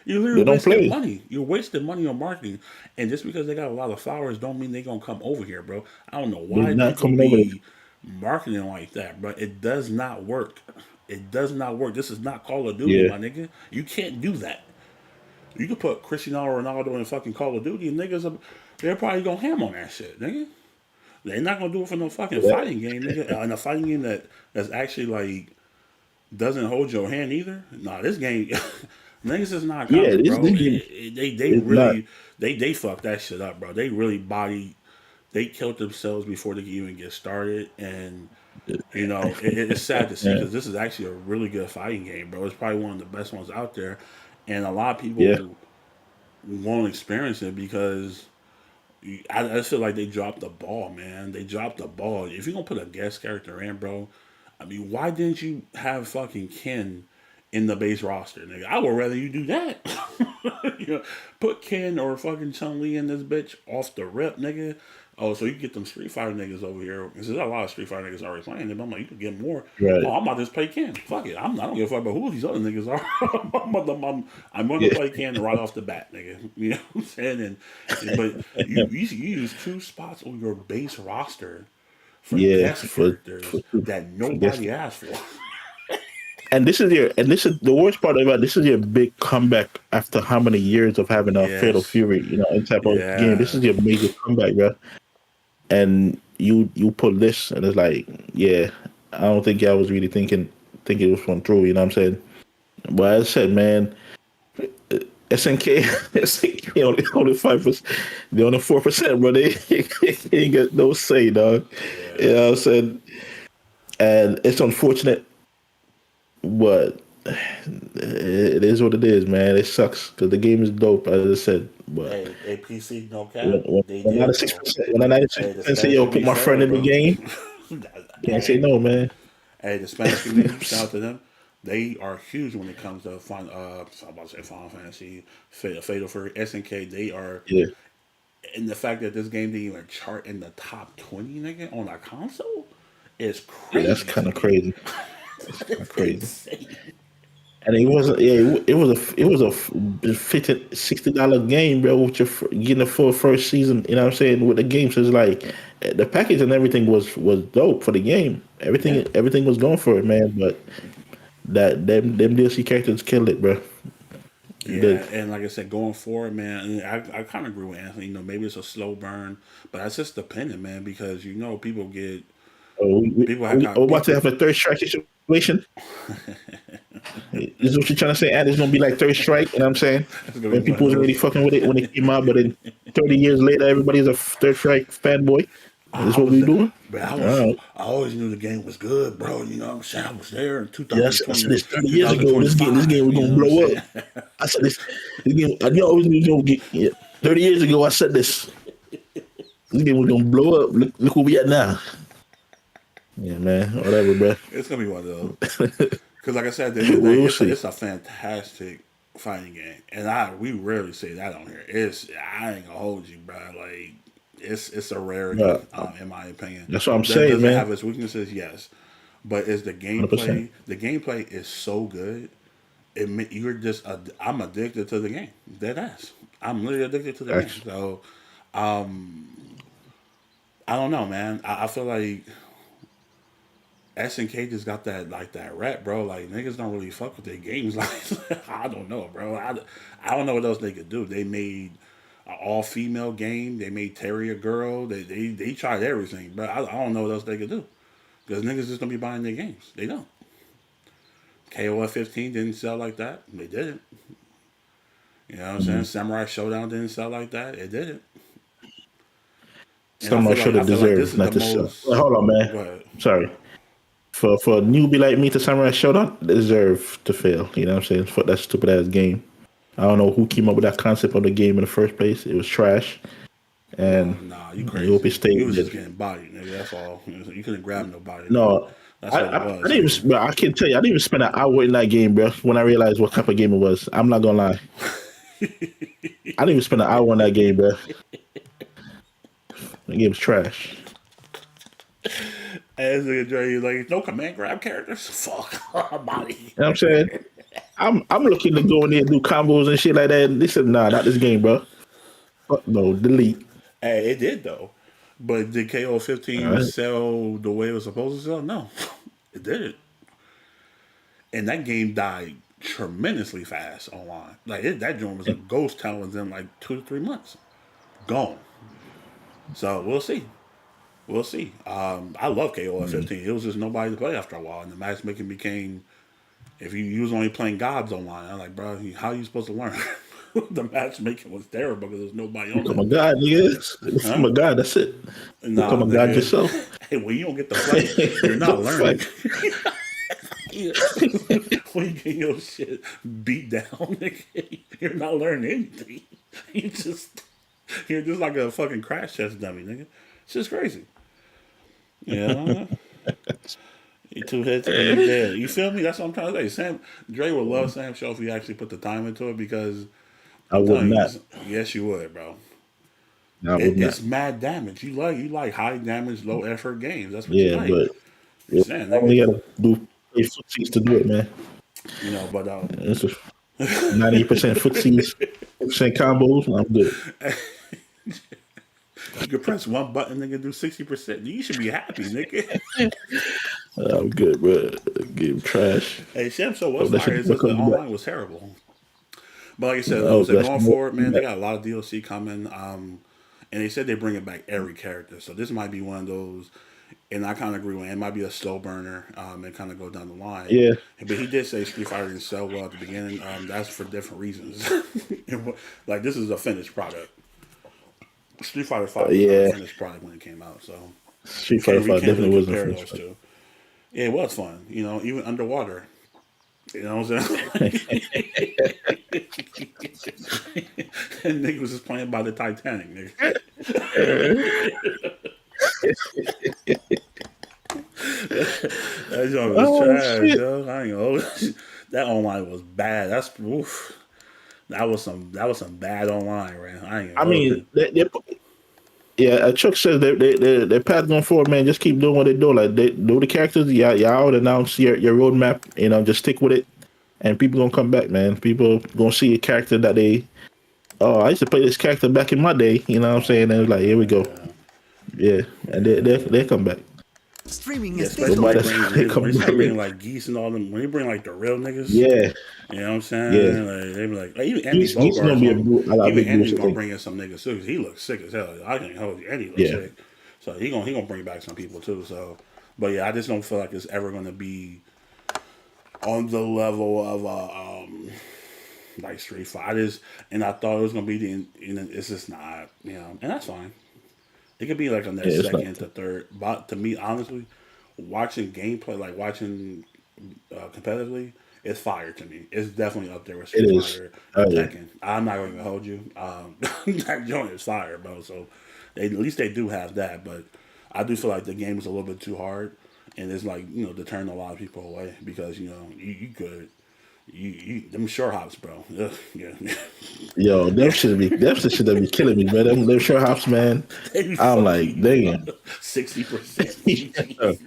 You're
They
literally
don't
wasting
play.
money. You're wasting money on marketing. And just because they got a lot of followers don't mean they gonna come over here, bro. I don't know
They're
why
not
people
coming over there.
be marketing like that, bro. It does not work. It does not work. This is not Call of Duty,
Yeah.
my nigga. You can't do that. You could put Cristiano Ronaldo in fucking Call of Duty and they're probably gonna ham on that shit, nigga. They're not gonna do it for no fucking
Yeah.
fighting game, nigga. And a fighting game that's actually like doesn't hold your hand either. Nah, this game niggas is not
Yeah,
coming,
this
bro.
game
They
is not.
really they fucked that shit up, bro. They really they killed themselves before they could even get started, and it's sad to see
Yeah.
because this is actually a really good fighting game, bro. It's probably one of the best ones out there, and a lot of
Yeah.
people won't experience it because I just feel like they dropped the ball, man. They dropped the ball. If you're gonna put a guest character in, bro, I mean, why didn't you have fucking Ken in the base roster, nigga? I would rather you do that. Put Ken or fucking Chun Li in this bitch off the rip, nigga. Oh, so you get them Street Fighter niggas over here. Because there's a lot of Street Fighter niggas already playing it. But I'm like, you could get more.
Right.
Oh, I'm about to just play Ken. Fuck it. I don't give a fuck about who these other niggas are. I'm going to
Yeah.
play Ken right off the bat, nigga. You know what I'm saying? But you use two spots on your base roster for
Yeah.
guest characters that
For this.
nobody asked for.
And this is the worst part about this is your big comeback after how many years of having a Fatal
Yes.
Fury, in type of game. This
Yeah.
is your major comeback, bro. And you pull this and it's like, yeah, I don't think I was really thinking think it was one through. You know what I'm saying? But as I said, man, SNK, SNK only 5%. They only 4%, bro. They ain't got no say, dog. You know what I'm saying? And it's unfortunate, but it is what it is, man. It sucks because the game is dope, as I said. But
hey, PC, no cap.
when 96% say, yo, put my friend in the game, can't say no, man.
Hey, the Spanish community, shout out to them. They are huge when it comes to I'm about to say Final Fantasy, Fatal Fury, SNK. They are,
Yeah.
and the fact that this game didn't even chart in the top 20, nigga, on a console is crazy.
Yeah, that's kind of crazy. That's kind of crazy.
Insane.
And it wasn't. Yeah, it was a $50-$60 game, bro. With your getting the full first season. You know what I'm saying? With the game, so it's like the package and everything was dope for the game. Everything was going for it, man. But them DLC characters killed it, bro.
Yeah, and like I said, going forward, man, I kind of agree with Anthony. You know, maybe it's a slow burn, but that's just dependent, man, because you know people get.
We're about to have a third strike situation. This is what you're trying to say, and it's gonna be like third strike, you know what I'm saying? When people was already fucking with it when it came out, but then 30 years later everybody's a third strike fanboy. This is what we doing?
I always knew the game was good, bro. You know what I'm saying? I was there in 2020.
Yes, I said this 30 years ago. This game was gonna blow up. I said this game. I always knew it was gonna get. 30 years ago, I said this. This game was gonna blow up. Look where we at now. Yeah, man. Whatever, bro.
It's gonna be one of those. Because, like I said, it's a fantastic fighting game, and we rarely say that on here. I ain't gonna hold you, bro. Like it's a rarity, in my opinion.
That's what I'm saying, man.
Does it have its weaknesses? Yes, but is the gameplay? 100%. The gameplay is so good. I'm addicted to the game. Dead ass. I'm literally addicted to the game. So, I don't know, man. I feel like SNK just got that rap, bro. Like niggas don't really fuck with their games. Like I don't know, bro. I don't know what else they could do. They made an all female game. They made Terry a girl. They tried everything, but I don't know what else they could do because niggas just don't be buying their games. They don't. KOF 15 didn't sell like that. They didn't. You know what I'm saying? Samurai Showdown didn't sell like that. It didn't.
Samurai Showdown deserves not to sell. Hold on, man. Sorry. For a newbie like me to Samurai Showdown, they deserve to fail. You know what I'm saying? For that stupid ass game. I don't know who came up with that concept of the game in the first place. It was trash. And
you crazy. You was just getting bodied, nigga. That's all. You couldn't grab nobody.
No. That's what it was. I didn't even, bro, I can't tell you. I didn't even spend an hour in that game, bro, when I realized what type of game it was. I'm not going to lie. I didn't even spend an hour in that game, bro. The game was trash.
As a Dre, like, no command grab characters? Fuck. Body.
You know what I'm saying? I'm looking to go in there and do combos and shit like that. And they said, nah, not this game, bro. Fuck no, delete.
Hey, it did, though. But did KO 15 sell the way it was supposed to sell? No, it didn't. And that game died tremendously fast online. Like that joint was a ghost town within like 2 to 3 months. Gone. So we'll see. We'll see. I love KO 15. It was just nobody to play after a while, and the matchmaking became. If you was only playing gods online, I'm like, bro, how are you supposed to learn? The matchmaking was terrible because there's nobody on.
Become a god, nigga. Become a god. That's it. Become a god yourself.
Hey, when you don't get to play, you're not learning. When you get your shit beat down, nigga, you're not learning anything. You're just like a fucking crash test dummy, nigga. It's just crazy. Yeah. You 2 hits and you're dead. You feel me? That's what I'm trying to say. Dre would love Sam Show if he actually put the time into it because
I would not.
Yes, you would, bro.
It's
mad damage. You like high damage, low effort games. That's what you like.
But we gotta do footsies to do it, man.
You know, but
it's 90% footsies, 10% combos. I'm good.
You can press one button, nigga, do 60%. You should be happy, nigga.
I'm good, bro. Game trash.
Hey, Sam Show was fire. The online was terrible. But like I said, going forward, man, they got a lot of DLC coming. And they said they're bringing back every character. So this might be one of those. And I kind of agree with him. It might be a slow burner and kind of go down the line.
Yeah.
But he did say Street Fighter didn't sell well at the beginning. That's for different reasons. Like, this is a finished product. Street Fighter 5 was not a finished product when it came out. So
Street Fighter 5 definitely wasn't a finished product.
Yeah, it was fun. You know, even underwater. You know what I'm saying? And nigga was just playing by the Titanic, nigga. That joint was trash, shit. Yo. I ain't gonna. That online was bad. That's oof. That was some bad online, right?
I mean, Chuck says they're path going forward, man. Just keep doing what they do. Like, they do the characters. Y'all would announce your roadmap. You know, just stick with it, and people gonna come back, man. People gonna see a character that they. Oh, I used to play this character back in my day. You know what I'm saying? And it's like, here we go. Yeah, and they come back.
Streaming
is when they bring like geese and all them. When they bring like the real niggas.
Yeah.
You know what I'm saying?
Yeah.
Like, they be like even Andy's gonna bring in some niggas too. Cause he looks sick as hell. I can't hold you. Andy looks sick. So he gonna bring back some people too. So, but yeah, I just don't feel like it's ever gonna be on the level of like Street Fighter. And I thought it was gonna be it's just not. You know, and that's fine. It could be like on that second to third. But to me, honestly, watching gameplay, like watching competitively, it's fire to me. It's definitely up there with Street Fighter. Tekken. I'm not going to hold you. That joint is fire, bro. So at least they do have that. But I do feel like the game is a little bit too hard, and it's like deterring a lot of people away because you could. Them short hops, bro. Ugh, yeah.
Yo, them shit be killing me, man. Them short hops, man. I'm like, damn.
60%.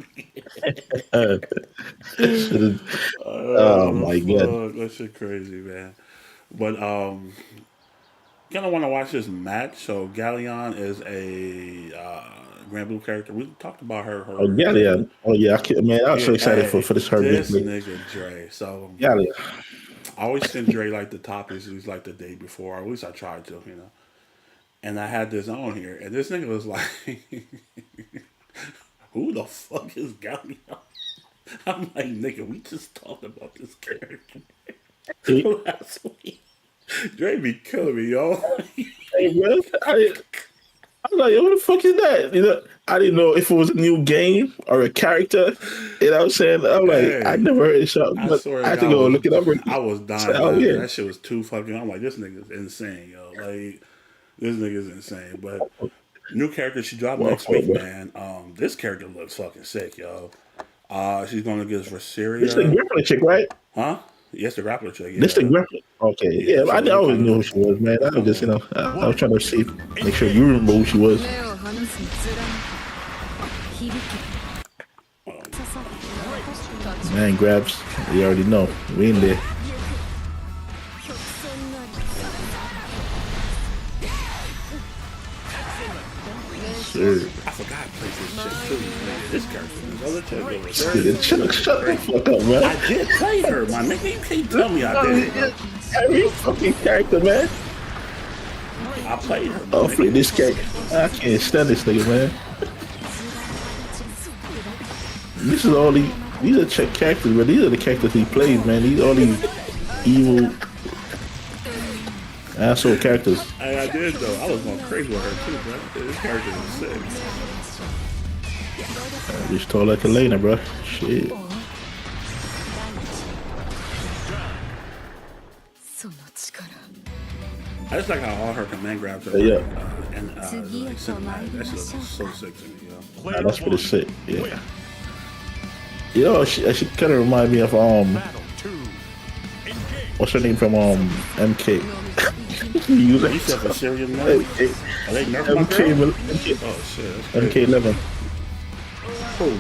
Oh my god,
that shit crazy, man. But kind of want to watch this match. So Galleon is a Grand Blue character. We talked about her.
Oh, Galleon. Oh yeah, man. I was so excited for this her.
This nigga Dre. So
Galleon.
I always send Dre like the topics. It was like the day before, or at least I tried to, And I had this on here, and this nigga was like, "Who the fuck is Galleon?" I'm like, "Nigga, we just talked about this character last week." Dre be killing me, yo.
Hey, bro, I was like, "What the fuck is that?" I didn't know if it was a new game or a character. You know what I'm saying? I'm like, I never heard it. So I had to go look it up.
I was dying. That shit was too fucking. I'm like, this nigga's insane, yo. Like, this nigga's insane. But new character she dropped next week, man. This character looks fucking sick, yo. She's gonna get us for Syria.
This is the grappler chick, right?
Huh? Yes, the grappler chick. Yeah.
This the grappler. Okay, yeah. I always knew who she was, man. I was just, I was trying to see, make sure you remember who she was. Man grabs. You already know. We in there. Sir.
I forgot I played this shit too, man. This character.
This other shut the fuck up, man.
I did play her, my nigga. You can't tell me I did.
Every fucking character, man.
I played her.
Oh, play this character. I can't stand this nigga, man. This is all these are Czech characters, but these are the characters he plays, man. These are all these evil asshole characters.
I did though. I was going crazy with her too, bro. This character was sick.
I just tall like Elena, bro. Shit.
I just like how all her command grabs are like cinematic. That shit looks so sick to me, yo.
Nah, that's pretty sick, yeah. Yo, she kind of remind me of what's her name from MK?
You said for Syrian now? Are they nerfing
MK?
Oh shit,
MK11. Oh,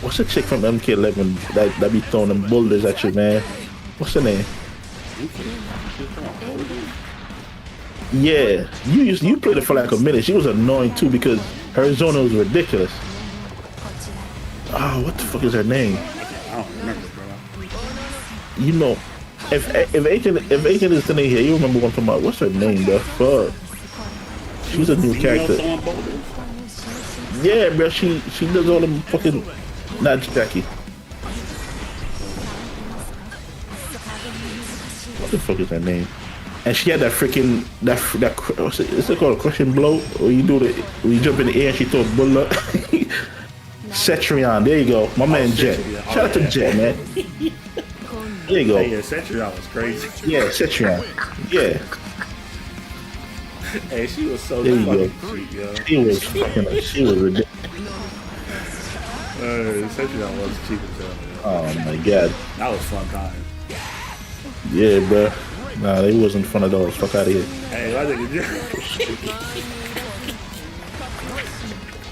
what's the chick from MK11 that be throwing them boulders at you, man? What's her name? Yeah, you played it for like a minute. She was annoying too because her zona was ridiculous. Oh, what the fuck is her name?
I don't remember, bro.
You know, if Agent is sitting here, you remember one from what's her name? The fuck? She's a new character. Yeah, bro. She does all them fucking. Not Jackie. What the fuck is her name? And she had that freaking what's it called, a crushing blow? Or you jump in the air and she throw a bullet. Cetrion, there you go. My man Jet. Shout out to Jet, man. There you go.
Hey, yeah, Cetrion was crazy.
Yeah, Cetrion. Yeah.
Hey, she was so
There you
fucking
go.
cheap, yo.
She was ridiculous.
Cetrion was cheap as hell, yo.
Oh my god.
That was fun time.
Yeah, bro. Nah, they wasn't fun at all. Fuck out of here.
Hey, my nigga,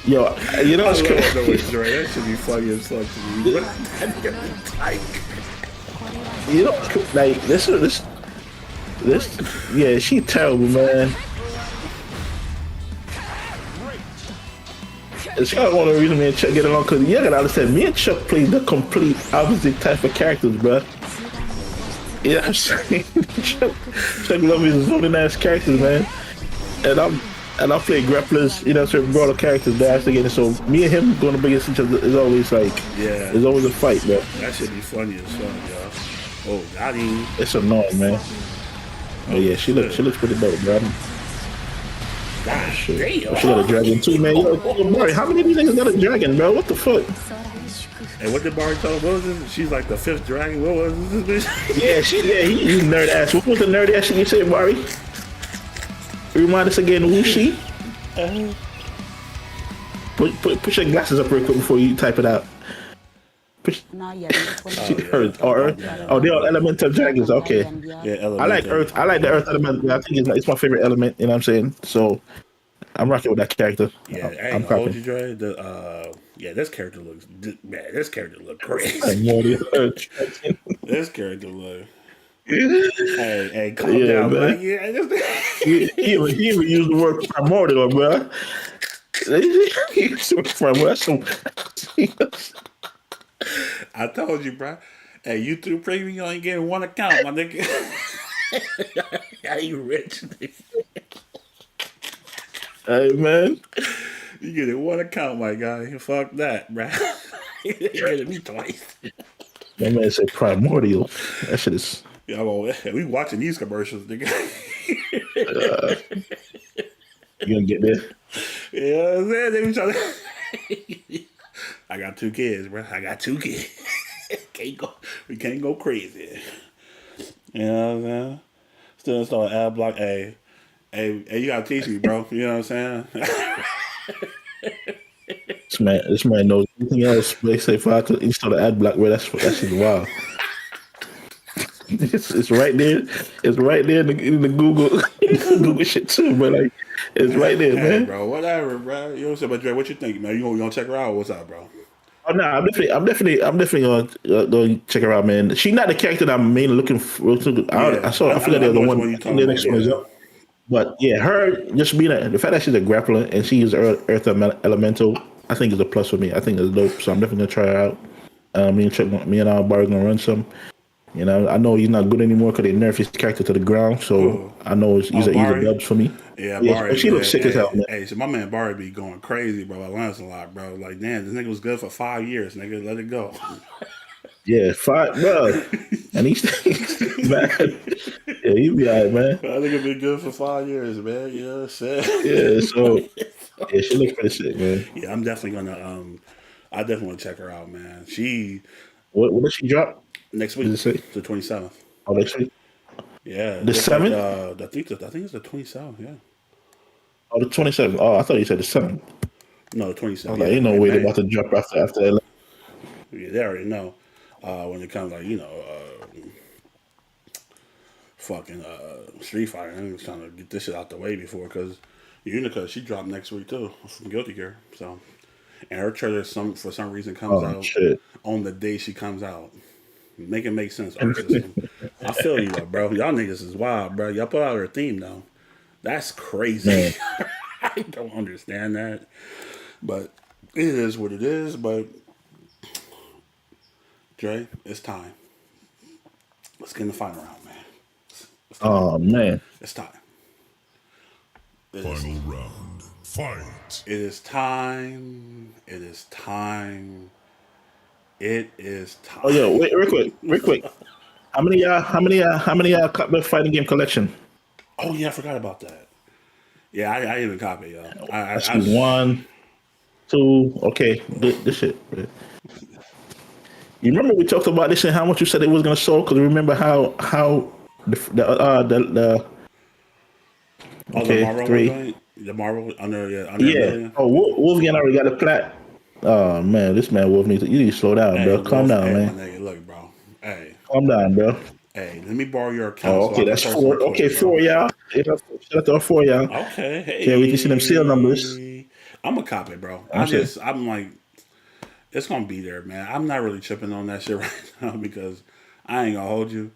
Yo, you know what's crazy?
That should be funny as fuck to me.
You know, like this, yeah, she terrible, man. It's kind of one of the reasons me and Chuck get along, because you gotta understand, me and Chuck play the complete opposite type of characters, bro. You know what I'm saying? Chuck love me some really nice characters, man. And I play grapplers, you know, certain broader characters that I together. So me and him going up against each other is always like,
yeah,
it's always a fight, bro.
That should be funny as fuck, yo. Oh, got him.
It's annoying, man. Oh yeah, she looks pretty dope, bro.
God
shit.
damn.
She got a dragon too, man. Yo, Barry, how many of these niggas got a dragon, bro? What the fuck?
And what did Barry tell her? What was it? She's like the 5th dragon. What was this bitch?
He nerd ass. What was the nerd ass shit you said, Barry? Remind us again, who's she? Put your glasses up real quick before you type it out. Earth. Oh, they are elemental dragons. Okay.
Yeah,
I like Earth. I like the Earth element. I think it's my favorite element. You know what I'm saying? So I'm rocking with that character.
Yeah,
I'm
hold you, Dre. This character looks crazy. This character look. Hey, calm down, man.
He even used the word primordial, bro.
I told you, bro. Hey, you through premium, you ain't getting one account, my nigga. How you rich, nigga?
Hey, man.
You get it one account, my guy. Fuck that, bro. You get me twice.
That man said primordial. That shit is...
Yeah, well, we watching these commercials, nigga.
You gonna get there?
Yeah, I'm saying, they be trying to... I got 2 kids, bro. I got 2 kids. We can't go crazy. You know what I'm saying? Still install ad block. Hey, you gotta teach me, bro. You know what I'm saying?
This man knows anything else. They say if I have to install the ad block, bro, that's just wild. It's right there. It's right there in the Google Google shit too, bro. Like it's right there, man.
Bro, whatever, bro. You know what I'm saying? But Dre, what you think, man? You gonna check her out? What's up, bro?
Oh no, I'm definitely gonna go check her out, man. She's not the character that I'm mainly looking for. I forgot the other one. The next one is up. But yeah, her just being the fact that she's a grappler and she is Earth Elemental, I think is a plus for me. I think it's dope. So I'm definitely gonna try her out. Me and our bar gonna run some. You know, I know he's not good anymore because they nerfed his character to the ground. So I know he's a dubs for me.
Yeah, Barry.
She looks sick as hell, man.
Hey, so my man Barry be going crazy, bro. I learned a lot, bro. Like, damn, this nigga was good for 5 years, nigga. Let it go.
Yeah, 5, bro. And he's man. Yeah, he be alright, man.
I think it been good for 5 years, man. You know what I'm saying?
Yeah, so yeah, she looks pretty sick, man.
Yeah, I'm definitely gonna I definitely want to check her out, man.
What did she drop?
Next week, the 27th.
Oh, next week?
Yeah.
The 7th?
I think it's the 27th, yeah.
Oh, the 27th. Oh, I thought you said the 7th.
No, the 27th.
Like, ain't no way they're about to drop after that.
Yeah, they already know. When it comes, like, you know, fucking Street Fighter. I'm just trying to get this shit out the way before, because Unica, she dropped next week, too, from Guilty Gear. So, and her trailer, for some reason, comes out on the day she comes out. Make it make sense. I feel you, bro. Y'all niggas is wild, bro. Y'all put out her theme, though. That's crazy. I don't understand that. But it is what it is. But, Dre, it's time. Let's get in the final round, man.
Oh, man.
It's time.
Final round.
Fight. It is time. It is time. It is time.
Oh, yo, wait, real quick. How many got the fighting game collection?
Oh yeah, I forgot about that. Yeah, I even copy, yo.
I see 1, 2. Okay, this shit. You remember we talked about this and how much you said it was gonna sell? Because remember how the
okay, the Marvel 3. The Marvel under $1 million.
Oh, Wolfgang already got a plat. Oh man, this man Wolf you need to slow down, bro. Calm down, man.
Nigga, look, bro. Hey,
calm down, bro.
Hey, let me borrow your account.
Oh, okay, that's 4. Okay, 4, y'all. Shout out to 4, y'all.
Okay, hey.
Okay, we can see them seal numbers.
I'm a copy, bro. I'm like, it's gonna be there, man. I'm not really tripping on that shit right now because I ain't gonna hold you.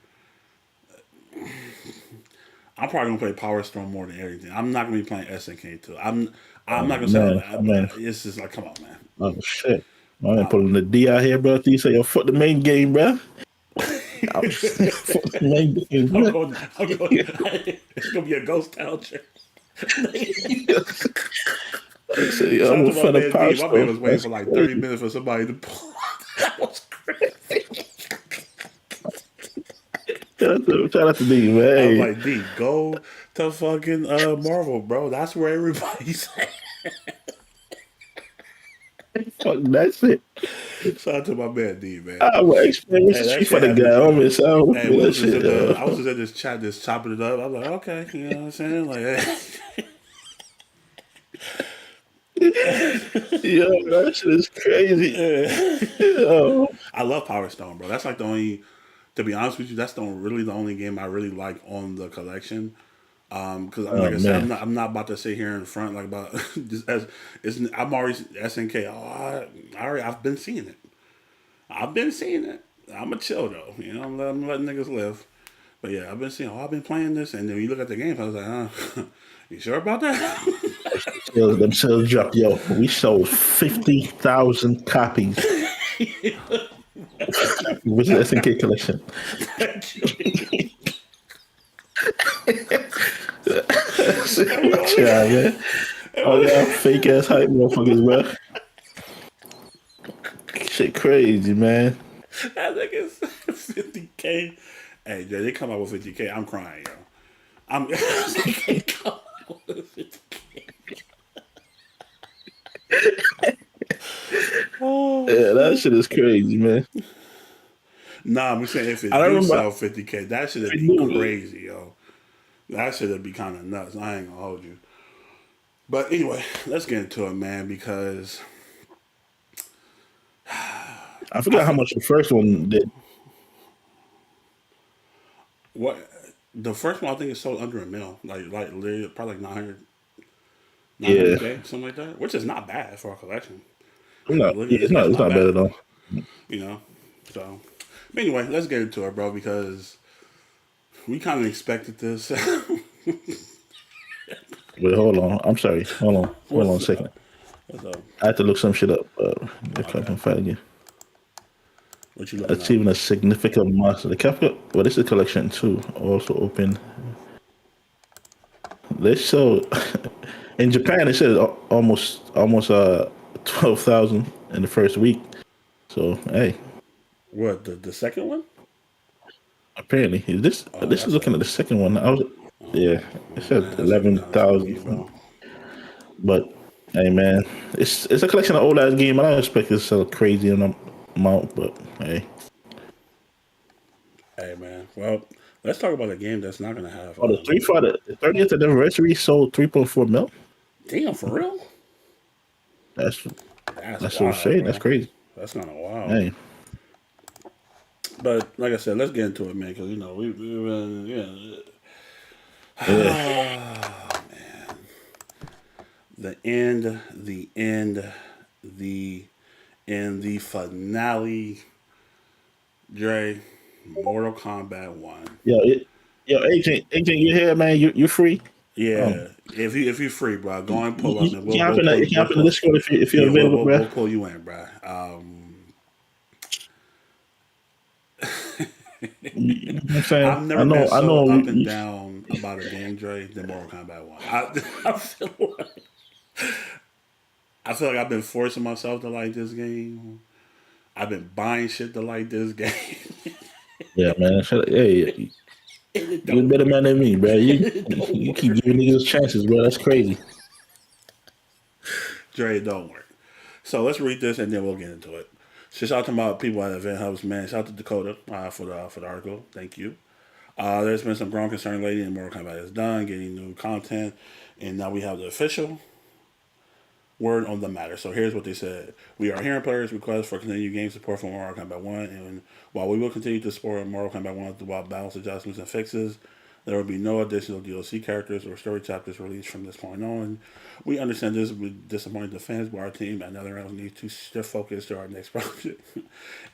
I'm probably gonna play Power Stone more than everything. I'm not gonna be playing SNK too. I'm not gonna say that. It's just like, come on, man.
Oh shit! I'm pulling the D out here, bro. You say, yo, fuck the main game, bro.
I'm going, it's gonna be a ghost town trip.
I'm a fan of Power Stone.
My man was waiting for like 30 minutes for somebody to pull. That was crazy.
Shout out to D, man.
I was like, D, go to fucking Marvel, bro. That's where everybody's at.
Fuck that shit.
Shout out to my man D, man.
I will explain what's the for the guy. I was
just in this chat, just chopping it up. I was like, okay, you know what I'm saying? Like,
yo, that shit is crazy. Yo.
I love Power Stone, bro. That's like the only. To be honest with you, that's really the only game I really like on the collection. Because like I said, I'm not about to sit here in front like about just I'm already SNK. I've been seeing it. I'm a chill though, you know. I'm letting niggas live. But yeah, I've been seeing. I've been playing this, and then when you look at the game, I was like, you sure about that?
Them sales dropped, yo. We sold 50,000 copies. What's the SNK collection? Yeah, man. Oh yeah, fake ass hype motherfuckers, bro. Shit crazy, man.
That nigga's 50K. Hey, Jay, they come out with 50K. I'm crying, yo. They come out with 50K.
Yeah, that shit is crazy, man.
Nah, I'm saying if it do sell 50K, that should be crazy, yo. That should be kind of nuts. I ain't gonna hold you. But anyway, let's get into it, man, because
I forgot how much the first one did.
What the first one I think is sold under $1 million, like literally probably like 900K, something like that, which is not bad for a collection.
It's not bad at all.
You know, so but anyway, let's get into it, bro, because we kind of expected this.
Wait, hold on. I'm sorry. Hold on a second. I had to look some shit up. I'm fighting you.
What you looking
Achieving a significant milestone. The capital. Well, this is collection 2. Also open. They show in Japan. It says almost 12,000 in the first week. So hey.
What the second one?
Apparently, this is looking at the second one. It says 11,000. But hey, man, it's a collection of old ass game. I don't expect it to sell crazy amount, but hey.
Hey, man. Well, let's talk about a game that's not gonna have.
The 30th anniversary sold 3.4 mil.
Damn, for real?
That's
wild,
what I'm saying. That's crazy.
That's kind of wild.
Hey.
But like I said, let's get into it, man. Because you know we Oh, man. The finale. Dre, Mortal Kombat 1.
Yo, Agent, you here, man? You free?
Yeah, if you're free, bro, go and pull up.
You can hop in the Discord if you're available, bro.
We'll pull you in, bro.
You know what I'm saying?
I've never been so up and down about a game, Dre, than Mortal Kombat 1. I feel like I feel like I've been forcing myself to like this game. I've been buying shit to like this game.
Yeah, man. Hey, you're a better man than me, bro. You keep giving niggas chances, bro. That's crazy.
Dre, it don't work. So let's read this and then we'll get into it. So shout out to my people at Event Hubs, man. Shout out to Dakota for the article. Thank you. There's been some growing concern lately, and Mortal Kombat is done, getting new content, and now we have the official word on the matter. So here's what they said. We are hearing players' requests for continued game support for Mortal Kombat 1, and while we will continue to support Mortal Kombat 1 throughout balance adjustments and fixes, there will be no additional DLC characters or story chapters released from this point on. We understand this will be disappointing to fans, but our team at NetherRealm needs to shift focus to our next project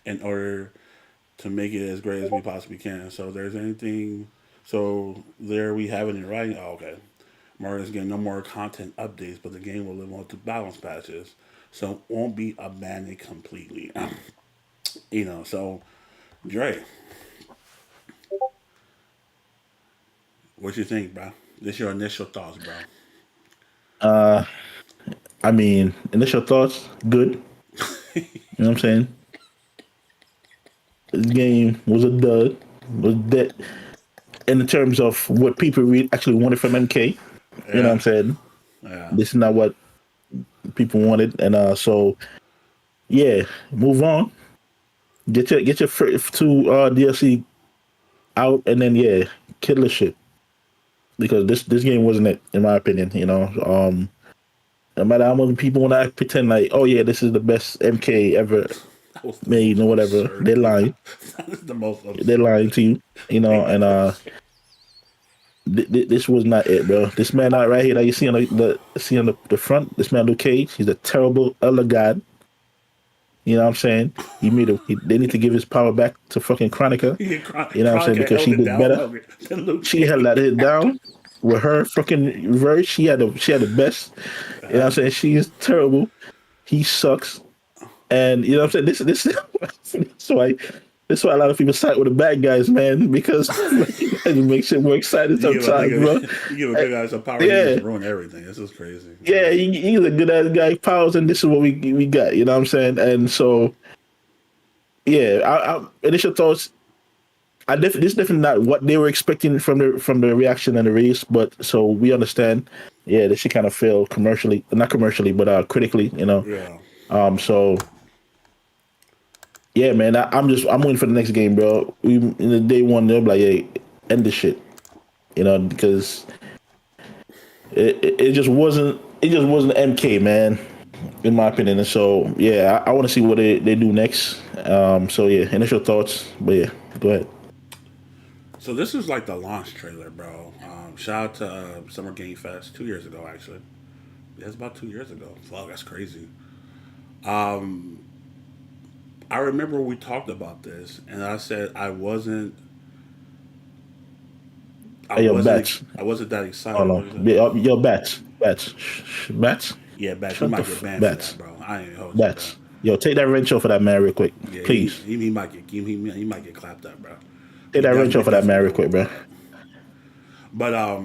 in order to make it as great as we possibly can. So if there's anything, so there we have it in writing. Oh, okay. Mario's getting no more content updates, but the game will live on through balance patches, so it won't be abandoned completely. So Dre, what you think, bro? This your initial thoughts, bro?
I mean, initial thoughts, good. You know what I'm saying? This game was a dud. Was that in terms of what people actually wanted from MK? Yeah. You know what I'm saying?
Yeah.
This is not what people wanted, and so yeah, move on. Get your first two DLC out, and then kill the shit, because this game wasn't it, in my opinion. No matter how many people want to pretend like, oh yeah, this is the best MK ever made or whatever, absurd. They're lying.
The most absurd.
They're lying to you, and this was not it, bro. This man out right here that you see on the front, this man Luke Cage, he's a terrible elder god. You know what I'm saying? They need to give his power back to fucking Chronica. You know what I'm saying? Because she did better. She held that hit down with her fucking verse. She had the best. You know what I'm saying? She is terrible. He sucks. And you know what I'm saying? This is why a lot of people side with the bad guys, man, because it makes it more exciting sometimes, bro.
You give a good guy some power, you just ruin everything. This is crazy.
Yeah, he's a good ass guy, powers, and this is what we got. You know what I'm saying? And so, I initial thoughts. This is definitely not what they were expecting from the reaction and the release, but so we understand. Yeah, this should kind of fail commercially, not commercially, but critically. Yeah. So. Yeah, man, I'm waiting for the next game, bro. In the day one, they'll be like, hey, end this shit. Because it just wasn't MK, man, in my opinion. And so, yeah, I want to see what they do next. So, yeah, initial thoughts. But, yeah, go ahead.
So this is like the launch trailer, bro. Shout out to Summer Game Fest 2 years ago, actually. Yeah, it's about 2 years ago. Fuck, that's crazy. I remember we talked about this, and I said I wasn't that excited.
Oh, no. Yo, bats.
Yeah, bats. You might get banned for that, bro. I ain't hold
bats. Yo, take that wrench off of that man real quick, please.
He might get clapped up, bro.
Take that wrench off of that man real quick, bro.
But I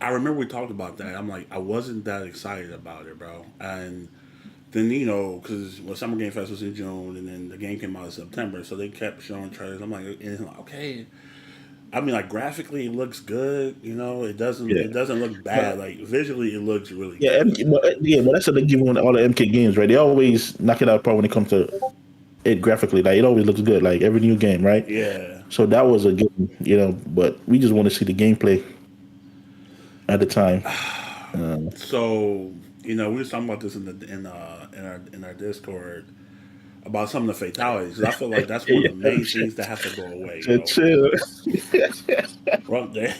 remember we talked about that. I'm like, I wasn't that excited about it, bro, and. Then, because Summer Game Fest was in June, and then the game came out in September, so they kept showing trailers. I'm like, okay. I mean, like, graphically, it looks good. It doesn't look bad. Like, visually, it looks really good.
But that's what they give on all the MK games, right? They always knock it out apart when it comes to it graphically. Like, it always looks good, like every new game, right?
Yeah.
So that was a good, but we just want to see the gameplay at the time.
So. We were talking about this in our Discord about some of the fatalities. I feel like that's one of the main things that have to go away.
Chill.
Right there.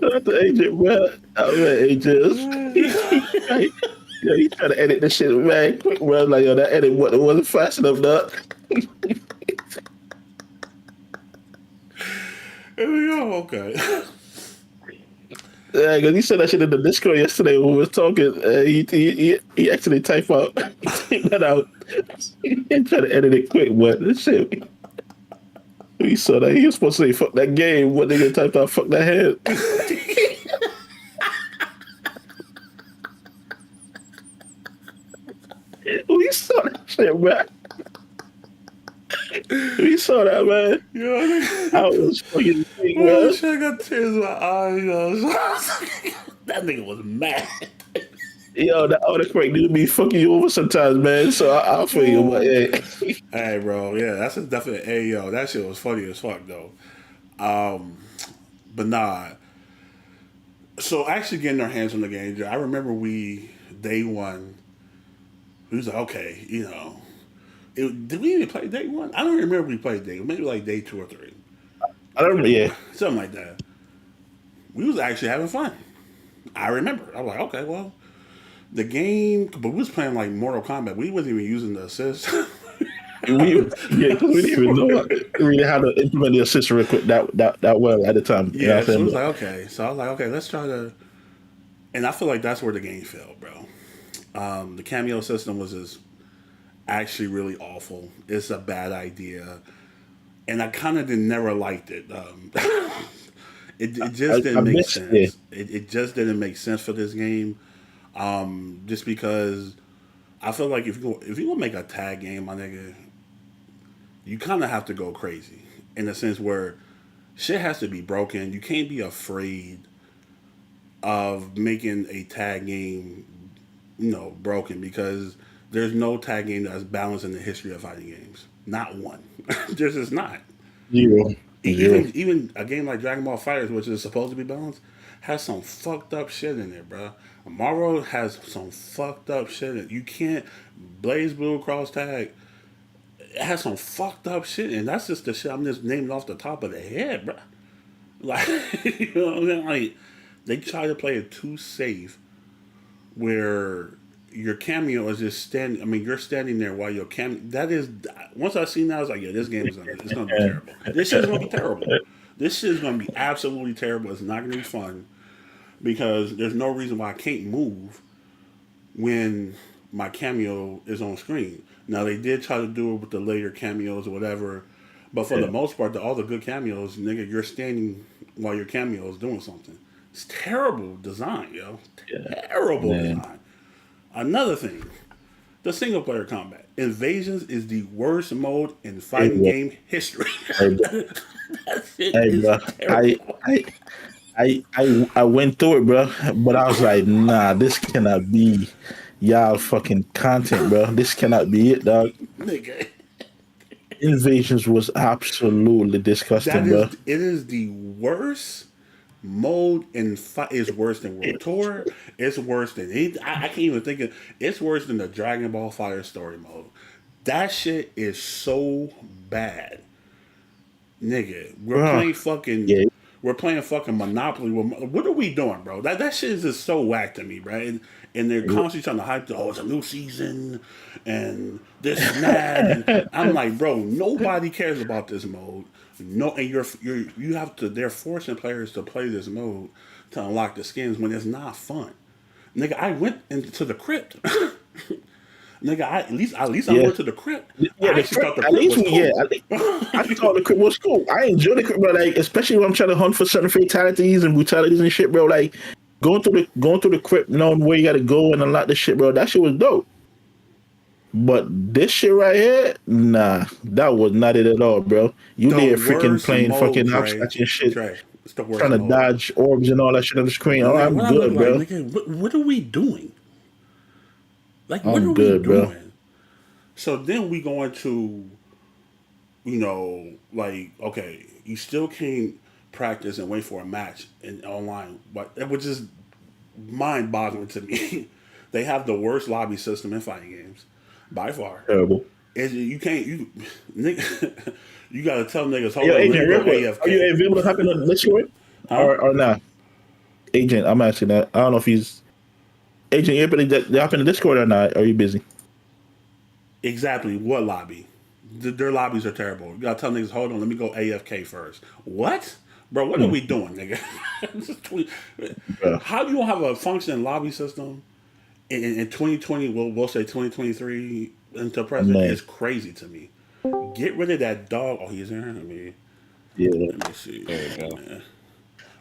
Not the agent, bro. Agent. He's trying to edit this shit, man. Quick, bro. Like, that edit wasn't fast enough, dog.
Here we go. Okay.
Yeah, because he said that shit in the Discord yesterday when we were talking. He actually typed out that out. He tried to edit it quick, but this shit. He saw that he was supposed to say fuck that game. What nigga typed out fuck that head. We saw that shit, man. We saw that, man.
Yo,
I was fucking sick,
man.
man.
Shit, I got tears in my eyes, yo. That nigga was mad.
Yo, that autocorrect dude be fucking you over sometimes, man. So I'll feel you, but hey.
Hey, bro, yeah, that's a definite. Hey, yo, that shit was funny as fuck, though. But nah. So actually getting our hands on the game, I remember day one, we was like, okay, you know, did we even play day one? I don't remember we played maybe like day 2 or 3.
I don't remember, yeah.
Something like that. We was actually having fun. I remember. I was like, okay, well, the game, but we was playing like Mortal Kombat. We wasn't even using the assist.
we didn't even know really how to implement the assist real quick that well at the time.
Yeah, so it was like, okay. So I was like, okay, let's try to. And I feel like that's where the game failed, bro. The cameo system was just actually really awful. It's a bad idea. And I kind of never liked it. It just didn't make sense. It just didn't make sense for this game. Just because I feel like if you gonna make a tag game, my nigga, you kind of have to go crazy in the sense where shit has to be broken. You can't be afraid of making a tag game, broken, because there's no tag game that's balanced in the history of fighting games. Not one. There's just not.
Zero.
Even a game like Dragon Ball FighterZ, which is supposed to be balanced, has some fucked up shit in there, bro. Marvel has some fucked up shit in it. You can't Blaze Blue Cross Tag. It has some fucked up shit, and that's just the shit I'm just naming off the top of the head, bro. Like, you know what I'm saying? Like, they try to play it too safe, where your cameo is just standing. I mean, you're standing there while your cameo. That is, once I seen that, I was like, yeah, this game is gonna be terrible. This shit is gonna be terrible. This shit is gonna be absolutely terrible. It's not gonna be fun, because there's no reason why I can't move when my cameo is on screen. Now, they did try to do it with the later cameos or whatever, but for the most part, all the good cameos, nigga, you're standing while your cameo is doing something. It's terrible design, yo. Terrible design. Another thing, the single player combat. Invasions is the worst mode in fighting game history. That shit is terrible.
I went through it, bro, but I was like, nah, this cannot be y'all fucking content, bro. This cannot be it, dog.
Nigga.
Invasions was absolutely disgusting, bro.
It is the worst mode in fight. It's worse than World Tour. It's worse than I can't even think of. It's worse than the Dragon Ball Fire story mode. That shit is so bad, nigga. We're playing fucking Monopoly. What are we doing, bro? That shit is just so whack to me, bro. And they're constantly trying to hype, it's a new season, and this and that. And I'm like, bro, nobody cares about this mode. No, and you have to. They're forcing players to play this mode to unlock the skins when it's not fun. Nigga, I went into the crypt. Nigga, at least I went to the crypt.
Yeah, I thought the crypt was cool. I enjoy the crypt, bro. Like, especially when I'm trying to hunt for certain fatalities and brutalities and shit, bro. Like, going through the crypt, knowing where you gotta go and unlock the shit, bro. That shit was dope. But this shit right here, nah, that was not it at all, bro. You there freaking playing fucking hopscotch and shit, trying to dodge orbs and all that shit on the screen. Oh, I'm good, bro.
What are we doing? Like, what are we doing? Bro. So then we go into, like, okay, you still can't practice and wait for a match online, which is mind-boggling to me. They have the worst lobby system in fighting games, by far.
Terrible.
You gotta tell niggas, hold
on,
Agent,
real quick, are you able to hop in the Discord? Or not? Agent, I'm asking that. I don't know if he's... Agent, you able to hop in the Discord or not? Are you busy?
Exactly. What lobby? Their lobbies are terrible. You gotta tell niggas, hold on, let me go AFK first. What? Bro, what are we doing, nigga?
Yeah.
How you don't have a functioning lobby system in 2020? We'll say 2023 into present
Man,
is crazy to me. Get rid of that dog. Oh, he's in here.
yeah.
Let me see.
There you go.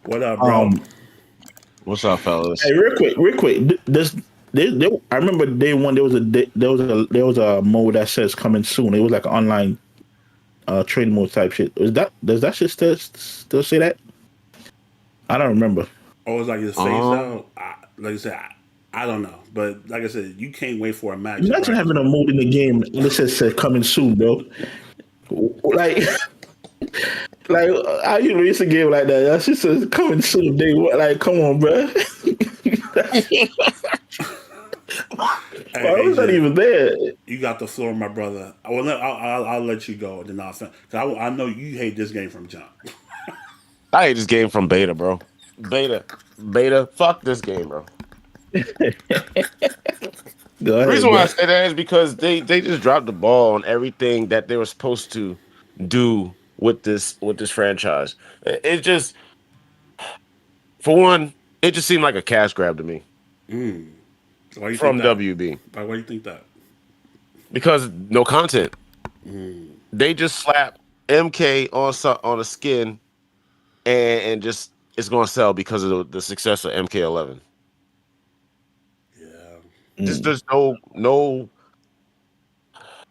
What up, bro?
Um,
What's up,
Hey,
fellas?
real quick. I remember day one. There was a mode that says coming soon. It was like an online trade mode type shit. Does that shit still say that? I don't remember.
Oh, it's like it's phased
Um,
out. Like I said, I don't know, but like I said, you can't wait for a match to
Imagine
practice
having a
with.
mode in the game and it says coming soon, bro. Like, like how you release a game like that? That shit says coming soon. Day one. Like, come on, bro. Why
Hey,
was that
AJ,
even there?
you got the floor, my brother. I'll let you go. Then I'll. Cause I know you hate this game from jump.
I hate this game from beta, bro. Beta. Fuck this game, bro.
Go
The
ahead,
reason why I
bro.
say that is because they just dropped the ball on everything that they were supposed to do with this franchise. It just, for one, it just seemed like a cash grab to me
Why do you think
from
that?
WB
Why do you think that?
because no content. They just slapped MK on a skin and just it's going to sell because of the success of MK11.
Yeah.
Just
Mm.
there's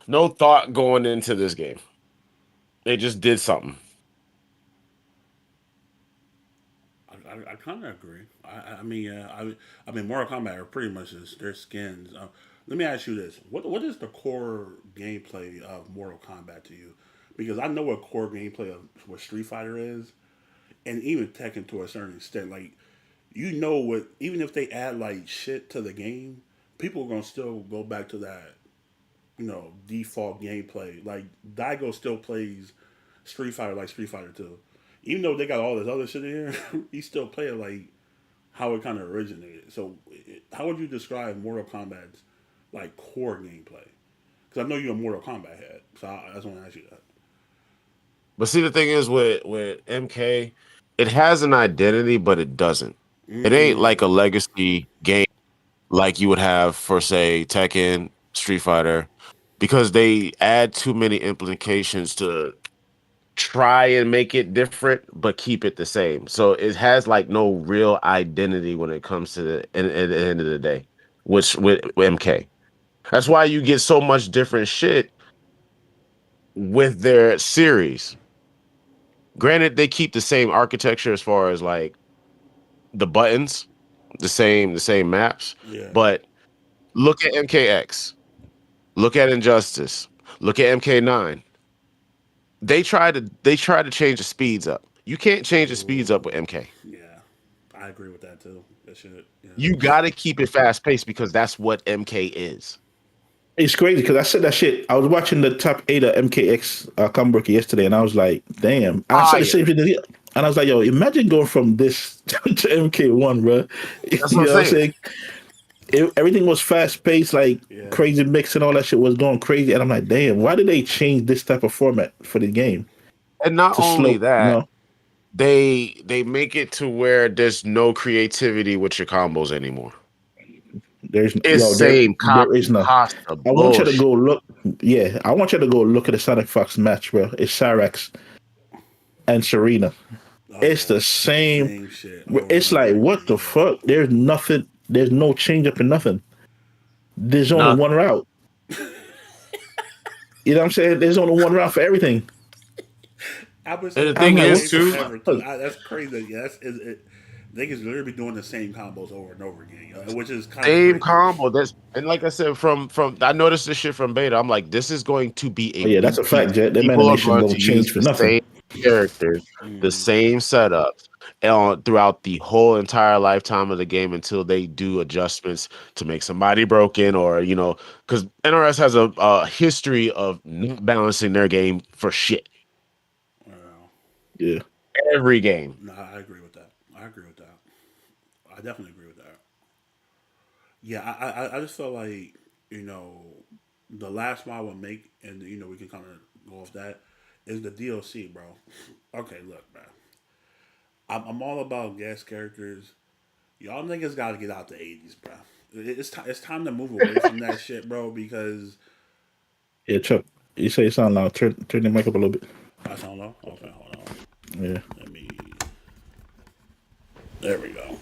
no thought going into this game. They just did something.
I kind of agree. I mean, yeah, I mean, Mortal Kombat are pretty much just their skins. Let me ask you this: what is the core gameplay of Mortal Kombat to you? Because I know what core gameplay of what Street Fighter is, and even Tekken to a certain extent. Like, you know what? Even if they add like shit to the game, people are gonna still go back to that, default gameplay. Like Daigo still plays Street Fighter like Street Fighter 2. Even though they got all this other shit in here, he still play it like how it kind of originated. So, how would you describe Mortal Kombat's like core gameplay? Because I know you're a Mortal Kombat head, so I just want to ask you that.
But see, the thing is with MK, it has an identity, but it doesn't. It ain't like a
Mm,
legacy game like you would have for say Tekken, Street Fighter, because they add too many implications to try and make it different but keep it the same. So it has like no real identity when it comes to at the end of the day, which with MK. That's why you get so much different shit with their series. Granted, they keep the same architecture as far as like the buttons, the same maps,
yeah.
but look at MKX, look at Injustice, look at MK9. They try to change the speeds up. You can't change the speeds up with
Ooh,
MK.
yeah. I agree with that too. That shit. Yeah.
You got to keep it fast paced because that's what MK is.
It's crazy because I said that shit. I was watching the top 8 of MKX comeback yesterday, and I was like, "Damn!" And I said the
Fire.
same thing. And I was like, "Yo, imagine going from this to MK1, bro."
That's what
You
I'm
know what I'm
saying.
saying? Everything was fast paced, like
Yeah.
crazy mix and all that shit was going crazy. And I'm like, "Damn, why did they change this type of format for the game
And not
to
only
slow?"
that,
No,
they make it to where there's no creativity with your combos anymore.
there's
It's
yo,
same
there
copy
is no.
pasta
I want you to
bullshit.
go look. Yeah, I want you to go look at the Sonic Fox match, bro. It's Cyrax and Serena. It's
Okay.
the same.
Same shit over and
It's
over
like, what
again.
the
Yeah.
fuck? There's nothing. There's no change up in nothing. There's only one
Nothing.
route. You know what I'm saying? There's only one route for everything.
I've been
And
saying
the
the
I'm
thing
same
like,
is
what
thing
the
too,
fuck?
forever too. That's crazy. Yeah, they can literally be doing the same combos over and over again, which is kind of
same
crazy.
combo. That's and like I said, from I noticed this shit from beta. I'm like, this is going to be a
Oh yeah, that's a
repeat.
fact, Jet. Them
People are
animation
going
don't
to use
change for
the
nothing.
same characters, the
Mm.
same setups, throughout the whole entire lifetime of the game until they do adjustments to make somebody broken or because NRS has a history of not balancing their game for shit
Wow.
Yeah.
every game.
No, I agree with that. I agree with that. I definitely agree with that. Yeah, I just felt like you know the last one I would make, and we can kind of go off that is the DLC, bro. Okay, look, man. I'm all about guest characters. Y'all niggas gotta get out the 80s, bro. It's time to move away from that shit, bro, because
Yeah, Chuck. You say it sound loud. Turn the mic up a little bit.
I sound low? Okay, hold on.
Yeah.
There we go.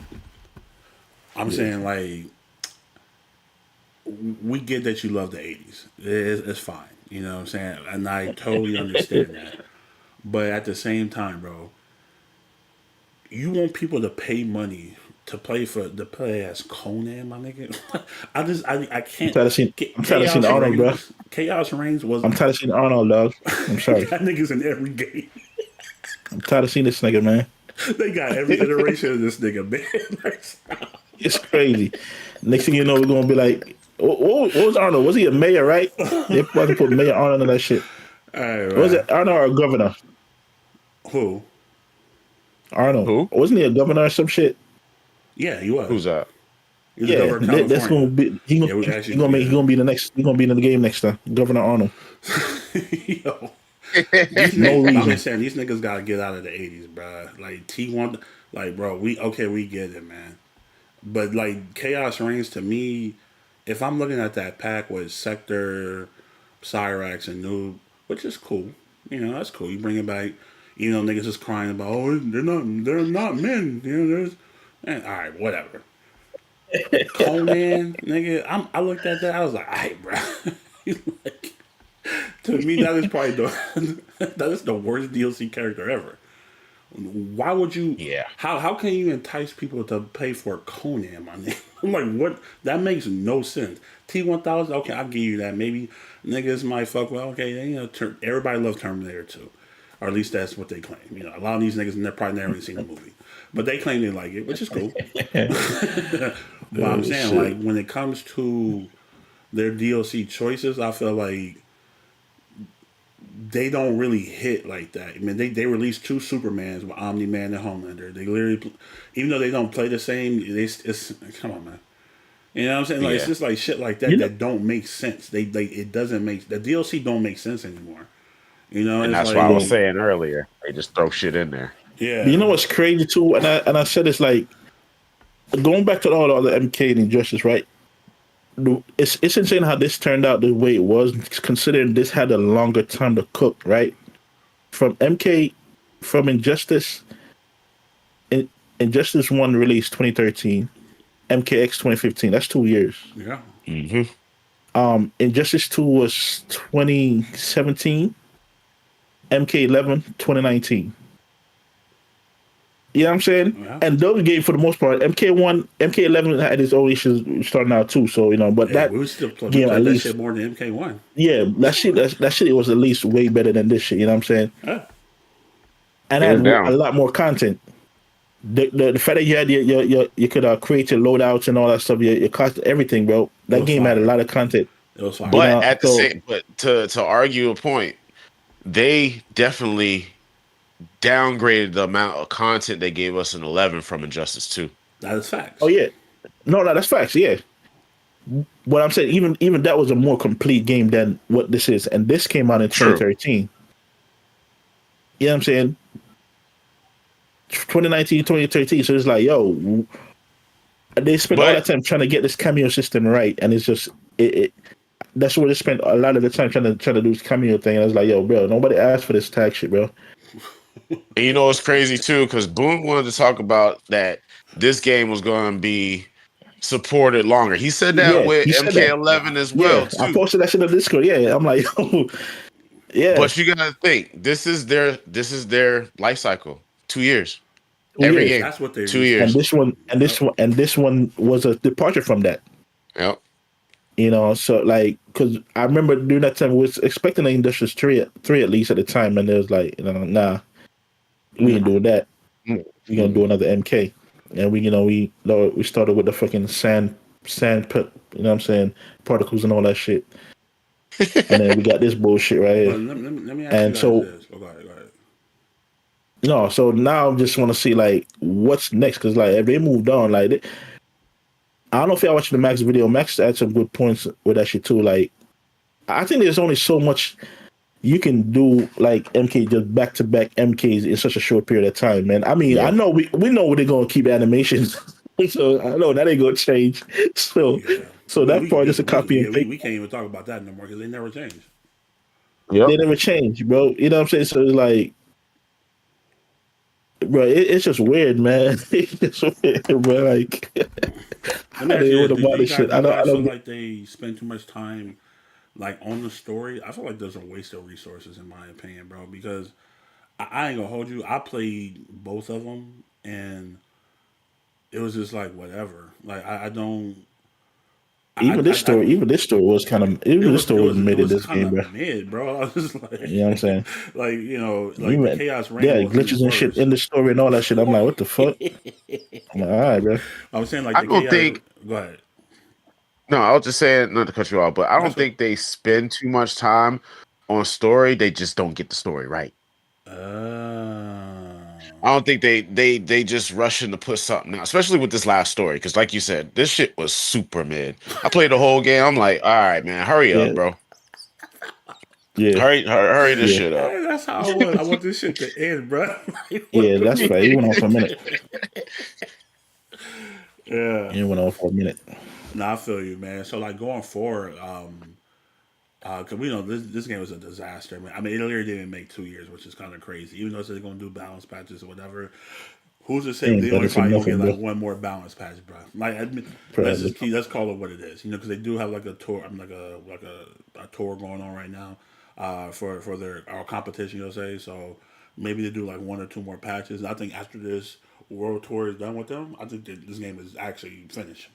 I'm saying, like, we get that you love the 80s. It's fine. You know what I'm saying? And I totally understand that. But at the same time, bro, you want people to pay money to play as Conan, my nigga. I can't.
I'm tired of seeing Arnold, bro.
Chaos Reigns was.
I'm tired of seeing Arnold, dog. I'm sorry.
That nigga's in every game.
I'm tired of seeing this nigga, man.
They got every iteration of this nigga, man. Like,
it's crazy. Next thing you know, we're gonna be like, what was Arnold? Was he a mayor, right? They probably put Mayor Arnold in that shit.
All right.
Was it Arnold or a governor?
Who?
Arnold.
Who?
Wasn't he a governor or some shit?
Yeah, he was.
Who's that?
Yeah, that's gonna be. He gonna be the next. He gonna be in the game next time. Governor Arnold.
Yo.
No reason.
I'm just saying these niggas gotta get out of the 80s, bro. Like T1, like bro, we get it, man. But like Chaos Reigns to me, if I'm looking at that pack with Sector, Cyrax, and Noob, which is cool, you know that's cool. You bring it back, you know niggas is crying about they're not men, you know man, all right, whatever. Conan, nigga, I looked at that, I was like, all right, bro. Like, to me, that is probably that is the worst DLC character ever. Why would you?
Yeah.
How can you entice people to pay for Conan, my nigga? I'm like, what? That makes no sense. T1000, okay, I'll give you that. Maybe niggas might fuck well. Okay, you know, everybody loves Terminator 2, or at least that's what they claim. You know, a lot of these niggas probably never even seen the movie, but they claim they like it, which is cool. But I'm saying, like, when it comes to their DLC choices, I feel like they don't really hit like that. I mean, they released 2 Supermans with Omni-Man and Homelander. They literally, even though they don't play the same, it's come on, man. You know what I'm saying? Like, it's just like shit like that that don't make sense. It doesn't make, the DLC don't make sense anymore. You know,
and that's
like,
what I was saying earlier. They just throw shit in there.
Yeah.
You know what's crazy too, and I said it's like going back to all the other MK and Injustice, right? It's insane how this turned out the way it was, considering this had a longer time to cook, right? From Injustice, Injustice 1 released 2013, MKX 2015. That's 2 years.
Yeah.
Mm-hmm.
Injustice 2 was 2017, MK11 2019. You know what I'm saying? Yeah. And those games, for the most part, MK11 had its own issues starting out too. So, you know, but that
we still
game at least
shit more than MK1.
Yeah, that shit was at least way better than this shit. You know what I'm saying?
Yeah.
And had a lot more content. The fact that you had you could create your loadouts and all that stuff, your cost, everything, bro. That game had a lot of content.
It was fine.
But at the same, but to argue a point, they definitely downgraded the amount of content they gave us in 11 from Injustice 2.
That is facts.
Oh yeah, no, that's facts. Yeah, what I'm saying, even that was a more complete game than what this is, and this came out in 2013. You know what I'm saying? 2019, 2013. So it's like, yo, they spent all that time trying to get this cameo system right, and it's just it. That's where they spent a lot of the time trying to do this cameo thing. And I was like, yo, bro, nobody asked for this tag shit, bro.
And you know it's crazy too, because Boone wanted to talk about that this game was going to be supported longer. He said that with MK11 as well. Too.
I posted that shit on Discord. Yeah, I'm like, yeah.
But you gotta think, this is their life cycle. 2 years. Every game.
That's what they
2 years.
And this one was a departure from that.
Yep.
You know, so like, because I remember during that time we was expecting the Injustice 3 at least at the time, and it was like, you know, nah, we ain't doing that. We're gonna do another MK, and we started with the fucking sand pit, you know what I'm saying, particles and all that shit, and then we got this bullshit right here.
Let me ask you guys this. Go ahead.
No, so now I just want to see like what's next, because like if they moved on, like I don't know if y'all watching the Max video. Max had some good points with that shit too. Like I think there's only so much you can do like MK just back to back MKs in such a short period of time, man. I mean, I know we know they're gonna keep animations, so I know that ain't gonna change. So
Yeah.
so that part is a copy and paste.
We can't even talk about that no more because they never change.
Yep.
They never change, bro. You know what I'm saying? So it's like, bro, it's just weird, man. It's just weird, bro. Like,
Let me
how
ask
they
you
would
this:
about this shit.
do you
I
guys feel
don't get.
like they spend too much time like on the story? I feel like there's a waste of resources in my opinion, bro. Because I ain't gonna hold you. I played both of them, and it was just like whatever. Like I don't. I
Even this story was kind of, even this story was
it
mid in
was
this
kind
game,
of
bro.
mid, bro. I was just
You know what I'm saying?
like you know, like the
Even
Chaos
yeah,
Rainbow thing
glitches and shit
first.
in the story and all that shit. I'm like, what the fuck? I'm like, all right, bro.
I was saying like
I
the
don't
chaos.
think.
Go ahead.
No, I was just saying not to cut you off, but I
That's
don't
what.
think they spend too much time on story. They just don't get the story right.
Uh,
I don't think they just rushing to put something out, especially with this last story. Because, like you said, this shit was super mid. I played the whole game. I'm like, all right, man, hurry up,
Yeah,
bro.
yeah,
Hurry this
yeah,
shit up.
hey, that's how I want. I want this shit to end, bro. Like, what
yeah.
the
That's right. He went on for a minute.
yeah.
He went on for a minute.
No, I feel you, man. So like going forward, cause we know this game was a disaster, man. I mean, it literally didn't make 2 years, which is kind of crazy. Even though they're gonna do balance patches or whatever, who's to say
Ain't
they only
benefiting
probably gonna get
nothing, bro.
like one more balance patch, bro? Like, let's
Probably.
just keep let's call it what it is, you know, because they do have like a tour, I mean, a tour going on right now, for their our competition, you'll say. So maybe they do like one or two more patches. And I think after this world tour is done with them, I think that this game is actually finished.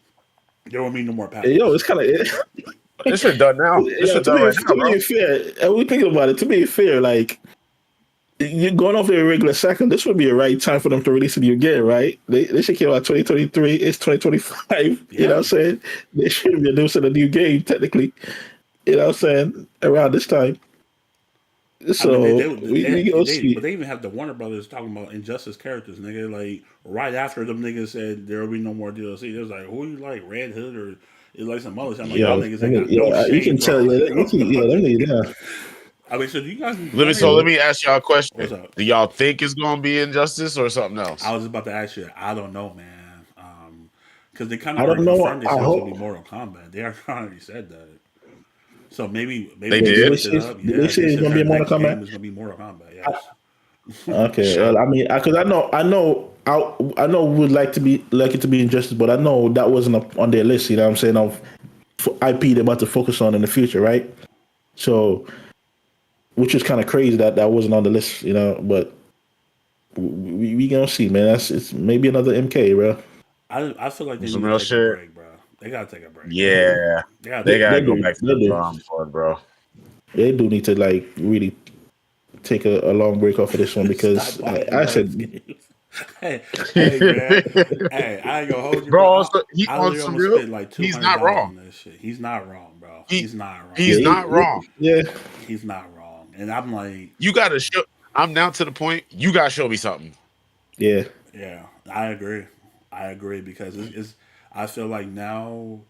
There won't be no more
Hey,
patches.
yo, it's kind of
This shit done now. This
yeah.
shit done right now,
To
bro.
be fair, and we thinking about it. To be fair, like you're going off their regular cycle. This would be a right time for them to release a new game, right? They should came out 2023. It's 2025. You know what
Yeah.
I'm saying? They should be announcing a new game technically. You know what I'm saying? Around this time.
I mean,
So we gonna
but
see.
they even have the Warner Brothers talking about Injustice characters, nigga. Like right after them niggas said there will be no more DLC, they was like, who you like, Red Hood or it's like some other shit? I'm like, y'all
Yo,
niggas ain't got no
you can
shame, bro.
tell. Yeah, you can, yeah, them niggas, yeah.
I mean, so do you guys
Let me
want
so
to?
let me ask y'all a
What's
question.
up?
Do y'all think it's gonna be Injustice or something
I
else?
was about to ask you. I don't know, man. Because they kind of
I
already
don't know.
confirmed they
I
said it was gonna be
hope.
Mortal Kombat. They already said that. So maybe
They
they
Did
did.
they
switch it
say?
up.
Did they
Yeah,
say
they
it's
said
gonna be
their
a Mortal
next game
Kombat?
is gonna be Mortal Kombat. Yes.
Okay,
Shut
well, I
up.
mean, because I know would like it to be Injustice, but I know that wasn't up on their list. You know what I'm saying? Of IP they're about to focus on in the future, right? So, which is kind of crazy that that wasn't on the list, you know. But we gonna see, man. It's maybe another MK, bro.
I feel like they
Some
need
real
to take a
shit.
break, bro. They gotta take a break.
Yeah.
They gotta
They
take a
gotta
They
go
break.
do,
back to
they
the
do,
drawing board, bro.
they do need to like really take a long break off of this one
Stop
because
buying
I
Marvin's
said,
games. Hey, man. Hey, I ain't gonna hold you, bro.
Bro, also, he
I
on
literally
some
almost
real.
spent like two
He's
hundred
not
dollars
wrong.
on this shit. He's not wrong, bro.
He
He's not
yeah,
he's
wrong.
not wrong.
yeah,
He's not wrong. And I'm like,
You gotta show. I'm now to the point. You gotta show me something.
yeah.
yeah, I agree. I agree because it's I feel like now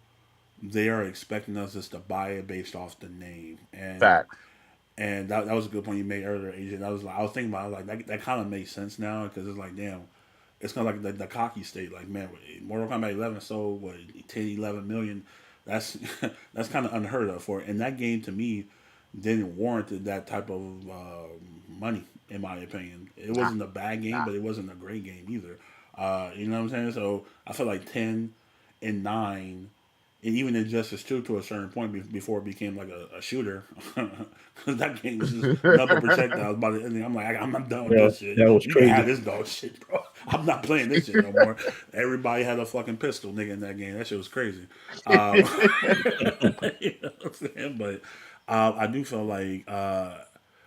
they are expecting us just to buy it based off the name,
Fact.
and that was a good point you made earlier, Agent. I was thinking about it, like that kind of makes sense now because it's like damn, it's kind of like the cocky state. Like man, Mortal Kombat 11 sold what 10, 11 million. That's that's kind of unheard of for it. And that game to me didn't warrant that type of money, in my opinion. It
Nah,
wasn't a bad game,
nah.
but it wasn't a great game either. You know what I'm saying? So I feel like 10 and 9 and even Injustice 2 to a certain point before it became like a shooter. Because that game was just nothing projectiles by the ending. I'm like, I'm done with
Yeah,
this shit.
that was
You can have
crazy.
this dog shit, bro. I'm not playing this shit no more. Everybody had a fucking pistol, nigga, in that game. That shit was crazy. You know what I'm saying? But I do feel like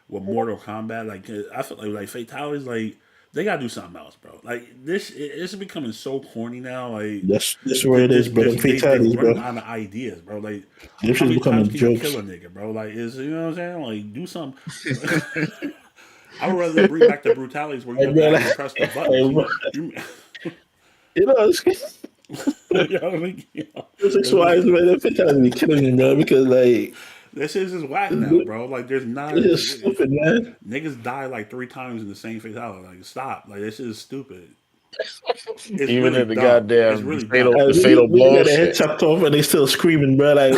with Mortal Kombat, like I feel like fatalities, like they gotta do something else, bro. Like it's becoming so corny now. Like
That's where it is, bro. Them
they're
fatalities,
running
bro.
out of ideas, bro. Like
This
how
is
many times
becoming
can you kill
jokes.
a nigga, bro? Like is you know what I'm saying? Like do something. I would rather bring back the brutalities where you
Hey,
have to
bro,
actually press the buttons.
hey, bro,
You
you know, it's,
you know what I mean? You know,
it's
it's just,
wise, man. Them fatalities be killing me, bro. Because like,
This shit is just whack now, bro. Like, there's not.
This is stupid, man.
Niggas die like 3 times in the same fatality. Like, stop. Like, this shit is stupid. It's
Even
really
in the
dumb. It's
goddamn
really dumb.
the fatal
We got their head
bullshit.
chopped off and they still screaming, bro. Like,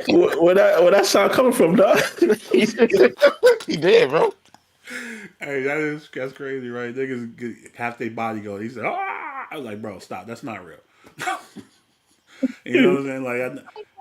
where that sound coming from, dog?
He did, bro.
Hey, that's crazy, right? Niggas get half their body go. He said, "Ah!" I was like, bro, stop. That's not real. You know what I'm saying? Like,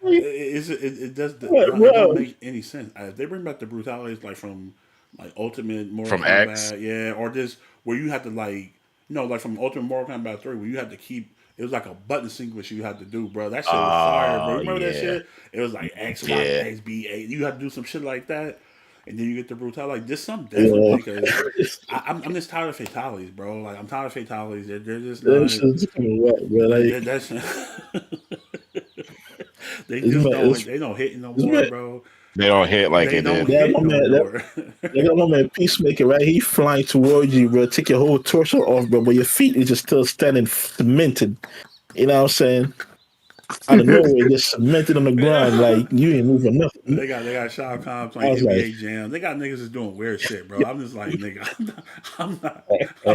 it does. It don't
Bro,
make any sense. If they bring back the brutalities like from like Ultimate Mortal
From X.
Kombat, yeah, or this where you had to like, like from Ultimate Mortal Kombat 3, where you had to keep. It was like a button sequence you had to do, bro. That shit was fire, bro.
Oh,
Remember that
yeah.
shit? It was like X, Y,
Yeah.
X, B, A. You had to do some shit like that, and then you get the brutality. Like, just something different because I'm just tired of fatalities, bro. Like, I'm tired of fatalities. They're just not. That's they just don't. They don't hit no more, bro.
They don't hit like
They
it
don't
did.
hit no more.
They got my man Peacemaker, right? He flying towards you, bro. Take your whole torso off, bro. But your feet is just still standing cemented. You know what I'm saying? Out of nowhere, just cemented on the ground, like you ain't moving nothing.
They got Shao Kahn playing NBA Jam. They got niggas just doing weird shit, bro. I'm just like, nigga, I'm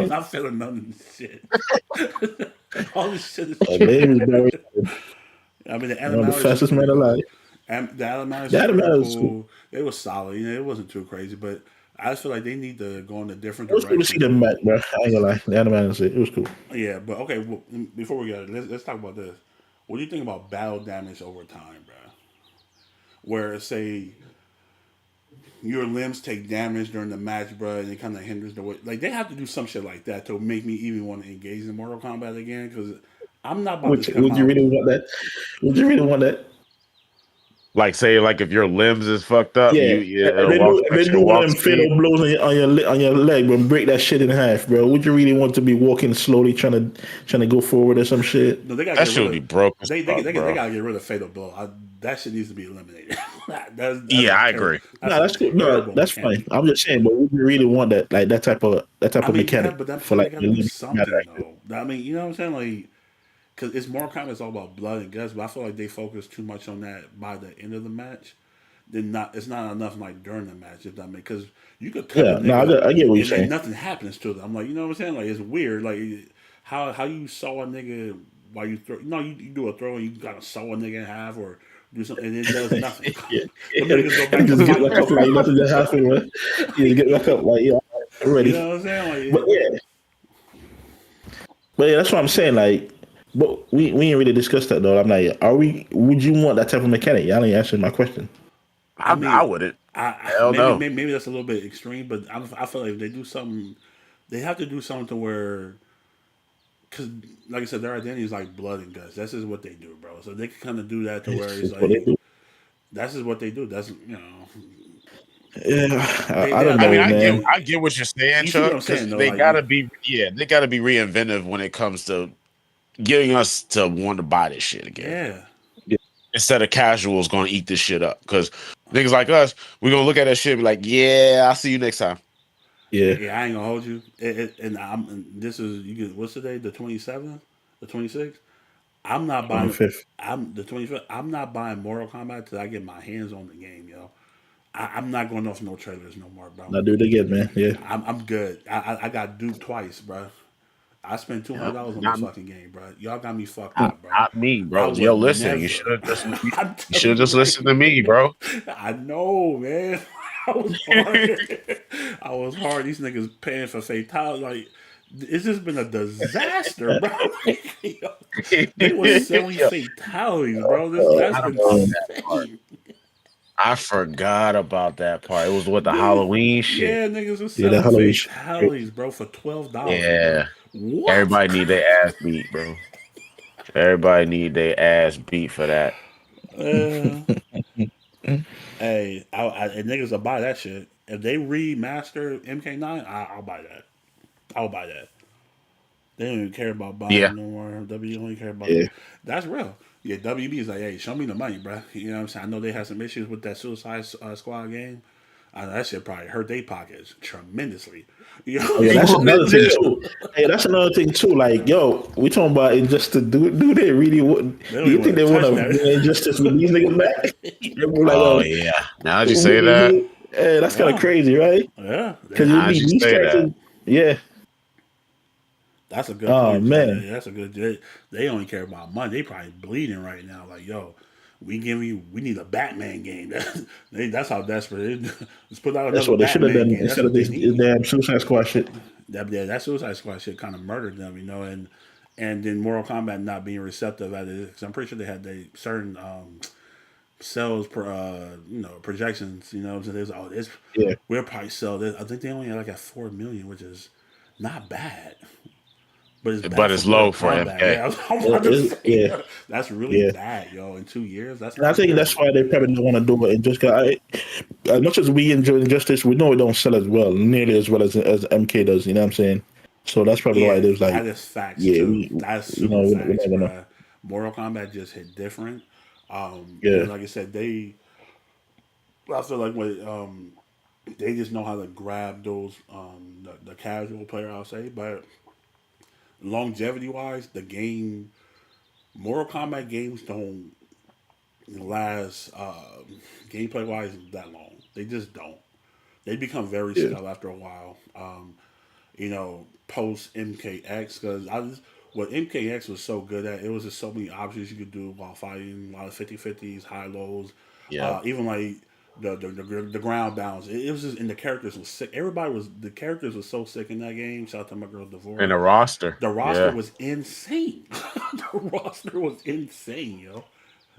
not feeling none of this shit. All this shit is true. I mean, the
the fastest man alive.
And the animatics was cool. They were solid. It wasn't too crazy, but I just feel like they need to go in a different direction.
It was cool to see them back, bro. I ain't gonna lie. The animatics, it was cool.
Yeah, but okay. Well, before we get it, let's talk about this. What do you think about battle damage over time, bro? Where say your limbs take damage during the match, bro, and it kind of hinders the way. Like, they have to do some shit like that to make me even want to engage in Mortal Kombat again, because I'm not about to come
Would you really want that? Would you really want that?
Like, say, like if your limbs is fucked up,
yeah. They do one of them fatal blows on your leg, but break that shit in half, bro. Would you really want to be walking slowly, trying to go forward or some shit?
No,
that shit would be broke.
They gotta get rid of fatal blow. That shit needs to be eliminated.
I agree.
That's good. No, that's fine. I'm just saying, but would you really want that, like that type of mechanic?
Yeah, but for like something though. I mean, you know what I'm saying, like. Because it's Mortal Kombat is all about blood and guts, but I feel like they focus too much on that by the end of the match. It's not enough like during the match, if that makes, because you could cut
I get what you're saying.
Nothing happens to them. I'm like, you know what I'm saying? Like, it's weird. Like, how you saw a nigga while you throw. You do a throw and you gotta saw a nigga in half or do something and it does nothing. Niggas go back
just get back up like nothing just happened. Man. You get back up like ready.
You know what I'm saying?
Like, but that's what I'm saying. Like. But we ain't really discussed that though. I'm like, would you want that type of mechanic? Y'all ain't answering my question.
I wouldn't.
Maybe that's a little bit extreme, but I feel like if they do something, they have to do something to where, because like I said, their identity is like blood and guts. That's just what they do, bro. So they can kind of do that to where it's like, that's just what they do. That's
Yeah, I don't know, man.
I get what you're saying, Chuck. Because they gotta be reinventive when it comes to getting us to want to buy this shit again.
Yeah.
Instead of casuals going to eat this shit up. Because niggas like us, we're going to look at that shit and be like, yeah, I'll see you next time.
Yeah.
I ain't going to hold you. What's the day? The 27th? The 26th? I'm not buying. 25th. The 25th. I'm not buying Mortal Kombat till I get my hands on the game, yo. I'm not going off no trailers no more, bro.
I'll do it again, man. Yeah.
I'm good. I got duped twice, bro. I spent $200 on this fucking game, bro. Y'all got me fucked up, bro.
Not me, bro. Yo, listen, you should have just listened to me, bro.
I know, man. I was hard. These niggas paying for fatalities. Like, it's just been a disaster, bro. They were selling fatalities, bro. That's insane.
I forgot about that part. It was with the Halloween shit.
Yeah, niggas was selling fatalities, bro, for $12.
Yeah. What? Everybody need their ass beat, bro. Everybody need their ass beat for that.
Hey, niggas will buy that shit. If they remaster MK9, I'll buy that. I'll buy that. They don't even care about buying no more. WB only care about that's real. Yeah, WB is like, hey, show me the money, bro. You know what I'm saying? I know they had some issues with that Suicide Squad game. That shit probably hurt their pockets tremendously. You
Oh, yeah,
know,
that's another thing too. Hey, that's another thing too. Like, yo, we talking about injustice. Do they really?
they don't
Do you
even
think
want
they
to
want
touch
to
that.
bring injustice with these niggas back? They were like,
Oh yeah. Now that you say that,
hey, that's kind of
Yeah,
crazy, right?
yeah.
Because you
now that
need
you
these
say that,
characters. Yeah.
That's a good
Oh
point, Jay.
man,
That's a good. They only care about money. They probably bleeding right now. Like, yo, we need a Batman game. That's how desperate. Let's put out
that's
another
what they should have
Batman
done
game. That's
instead of
what they
this
need.
damn Suicide Squad shit.
That Suicide Squad shit kind of murdered them, and then Mortal Kombat not being receptive at it because I'm pretty sure they had certain sales projections. So there's this
Yeah.
we'll probably sell this. I think they only had like at 4 million, which is not bad. But it's
but
bad for
it's
Mortal
low for
Kombat.
MK.
Yeah, I'm about to say
Yeah.
that's really
Yeah.
bad, yo. In 2 years, that's
And I
not
think that's
good.
why they probably don't want to do it. And just as much as we enjoy Injustice, we know it don't sell as well, nearly as well as MK does. You know what I'm saying? So that's probably why
Yeah,
there's like,
that is facts
yeah,
too. That's super
we're
facts,
not gonna,
bruh. Mortal Kombat just hit different.
yeah,
Like I said, I feel like when they just know how to grab those the casual player, I'll say, but longevity wise, Mortal Kombat games don't last gameplay wise that long. They just don't. They become very
yeah,
stale after a while. Post MKX because what MKX was so good at, it was just so many options you could do while fighting, a lot of 50-50s, high lows,
Yeah.
even like the ground bounce. It was just, and the characters was sick. The characters was so sick in that game. Shout out to my girl
And
Devora.
the roster.
The roster
Yeah.
was insane. The roster was insane, yo.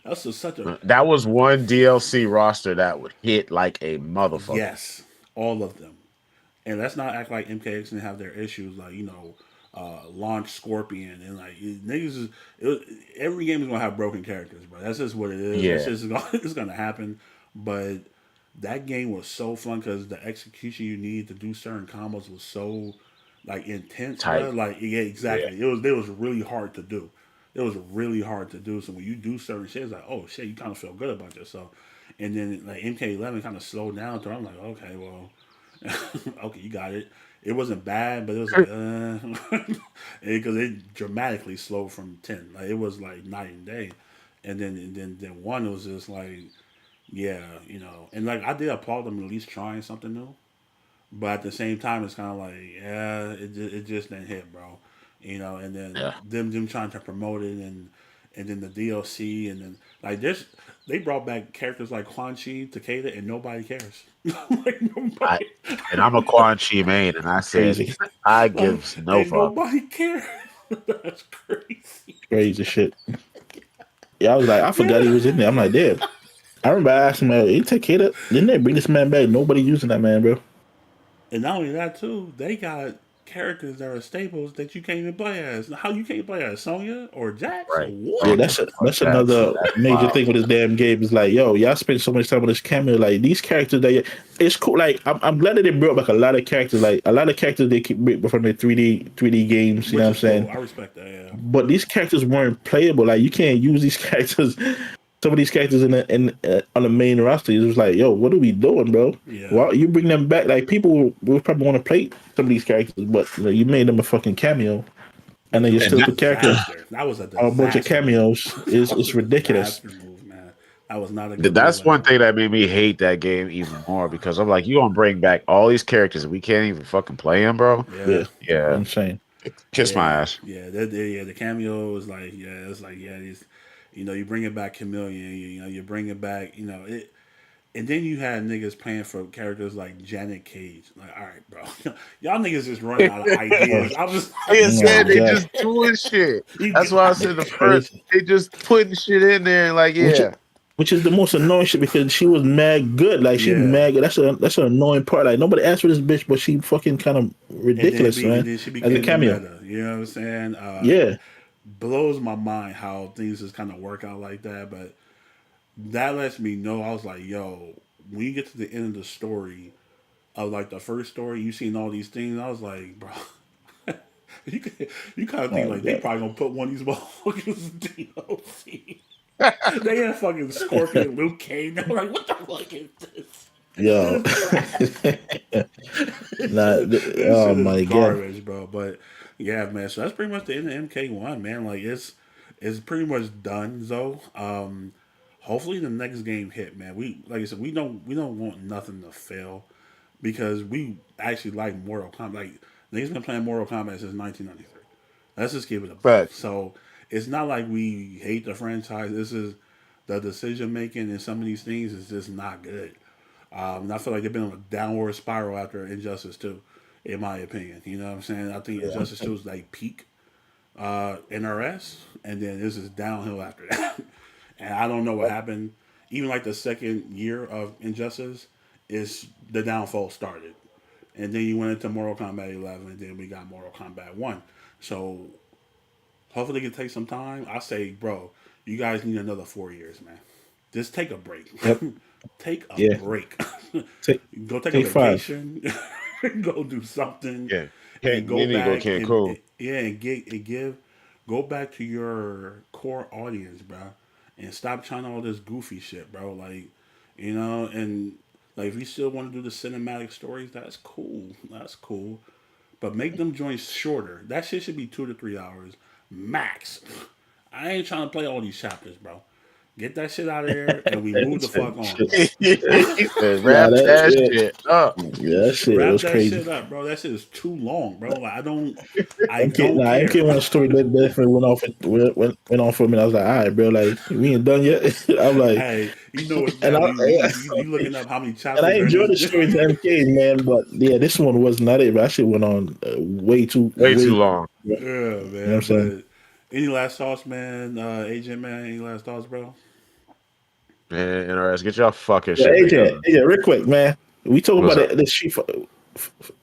That's just such a
That was one DLC roster that would hit like a motherfucker.
yes, all of them. And let's not act like MKX didn't have their issues, like Launch Scorpion and like niggas. Every game is gonna have broken characters, bro. That's just what it is.
Yeah.
That's just it's gonna happen. But that game was so fun because the execution you need to do certain combos was so like intense,
Tight.
bro. Like yeah, exactly. It was really hard to do. It was really hard to do. So when you do certain shit, it's like, oh shit, you kind of feel good about yourself. And then like MK11 kind of slowed down. So I'm like, okay, well. Okay, you got it. It wasn't bad, but it was like, because it dramatically slowed from 10. Like it was like night and day, and then one was just like, yeah, and like I did applaud them at least trying something new, but at the same time it's kind of like, yeah, it just didn't hit, bro, and then
Yeah.
them trying to promote it and then the DLC and then like this. They brought back characters like Quan Chi, Takeda, and nobody cares. Like nobody.
And I'm a Quan Chi main, and I said
crazy,
I give no
and
fuck.
nobody cares. That's crazy.
crazy shit. Yeah, I was like, I forgot he was in there. I'm like, damn. I remember I asked him, "You take care of? Didn't they bring this man back? Nobody using that man, bro."
And not only that too, they got characters that are staples that you can't even play as. How you can't play as Sonya or Jax?
Right.
What?
Yeah, that's another major thing with this damn game. Is like, yo, y'all spend so much time on this cameo. Like these characters, it's cool. Like I'm glad that they brought back a lot of characters. Like a lot of characters they keep from the 3D games. You know what I'm saying?
Cool. I respect that. Yeah.
But these characters weren't playable. Like you can't use these characters. Some of these characters on the main roster, it was like, yo, what are we doing, bro?
Yeah.
Well, you bring them back. Like people will probably want to play some of these characters, but you made them a fucking cameo, and then you still put characters.
That was a
bunch of cameos. It's ridiculous.
Move, man. That was not a good
That's
move
one thing that made me hate that game even more because I'm like, you gonna bring back all these characters and we can't even fucking play them, bro. Yeah.
Insane.
Kiss my ass.
Yeah, the cameo was like, it's like, these, you bring it back Chameleon, you bring it back, it, and then you had niggas playing for characters like Janet Cage. Like, all right, bro, y'all niggas just running out of ideas. I was
Like I said, they
yeah.
just doing shit. That's why I said the first. They just putting shit in there and like, yeah.
Which is the most annoying shit because she was mad good. Like she's mad good. That's an annoying part. Like nobody asked for this bitch, but she fucking kind of ridiculous, man.
Then she
As a cameo.
meta, you know what I'm saying?
Yeah.
Blows my mind how things just kind of work out like that. But that lets me know, I was like, yo, when you get to the end of the story, of like the first story, you seen all these things. I was like, bro, you kind of think like they probably gonna put one of these motherfuckers in DLC. They had fucking Scorpion, Luke Cage. I'm like, what the fuck is this?
Yo.
This
Oh
shit is
my god.
garbage, bro. But yeah, man. So that's pretty much the end of MK1, man. Like it's pretty much done, though. Hopefully the next game hit, man. We like I said, we don't want nothing to fail because we actually like Mortal Kombat. Like niggas been playing Mortal Kombat since 1993. Let's just give it a buck.
Facts.
So it's not like we hate the franchise. This is the decision making in some of these things is just not good. And I feel like they've been on a downward spiral after Injustice 2, in my opinion. You know what I'm saying? I think Injustice 2 is like peak NRS, and then this is downhill after that. And I don't know what happened. Even like the second year of Injustice is the downfall started. And then you went into Mortal Kombat 11, and then we got Mortal Kombat 1. So hopefully it can take some time. I say, bro, you guys need another 4 years, man. Just take a break.
Yep.
Take a
Yeah.
break.
Take,
Go take a
take 5.
vacation. Go do something.
Yeah.
And go
You need to go
back and
Cancun.
yeah, and give go back to your core audience, bro, and stop trying all this goofy shit, bro. Like, and like if you still want to do the cinematic stories, that's cool. That's cool. But make them joints shorter. That shit should be 2 to 3 hours max. I ain't trying to play all these chapters, bro. Get that shit out of there, and we move the fuck on.
He said,
Yeah,
wrap that shit up.
Yeah, that shit
Wrap
was
that
crazy.
shit up, bro. That shit is too long, bro. Like I don't
MK,
care.
MK1 story that definitely went on for me. I was like, all right, bro, like we ain't done yet. I'm like,
Hey, you know what?
and
You looking up how many chapters?
and I
are in
enjoyed the
this?
story to MK, man, but yeah, this one was not it. But that shit went on way too
Long.
Yeah,
You know what
man.
I'm saying?
But any last thoughts, man? Agent, man. Any last thoughts, bro?
Man, NRS, get your fucking
Yeah,
shit
AJ,
together.
real quick, man. We talk
What's
about
up?
the Street Fighter.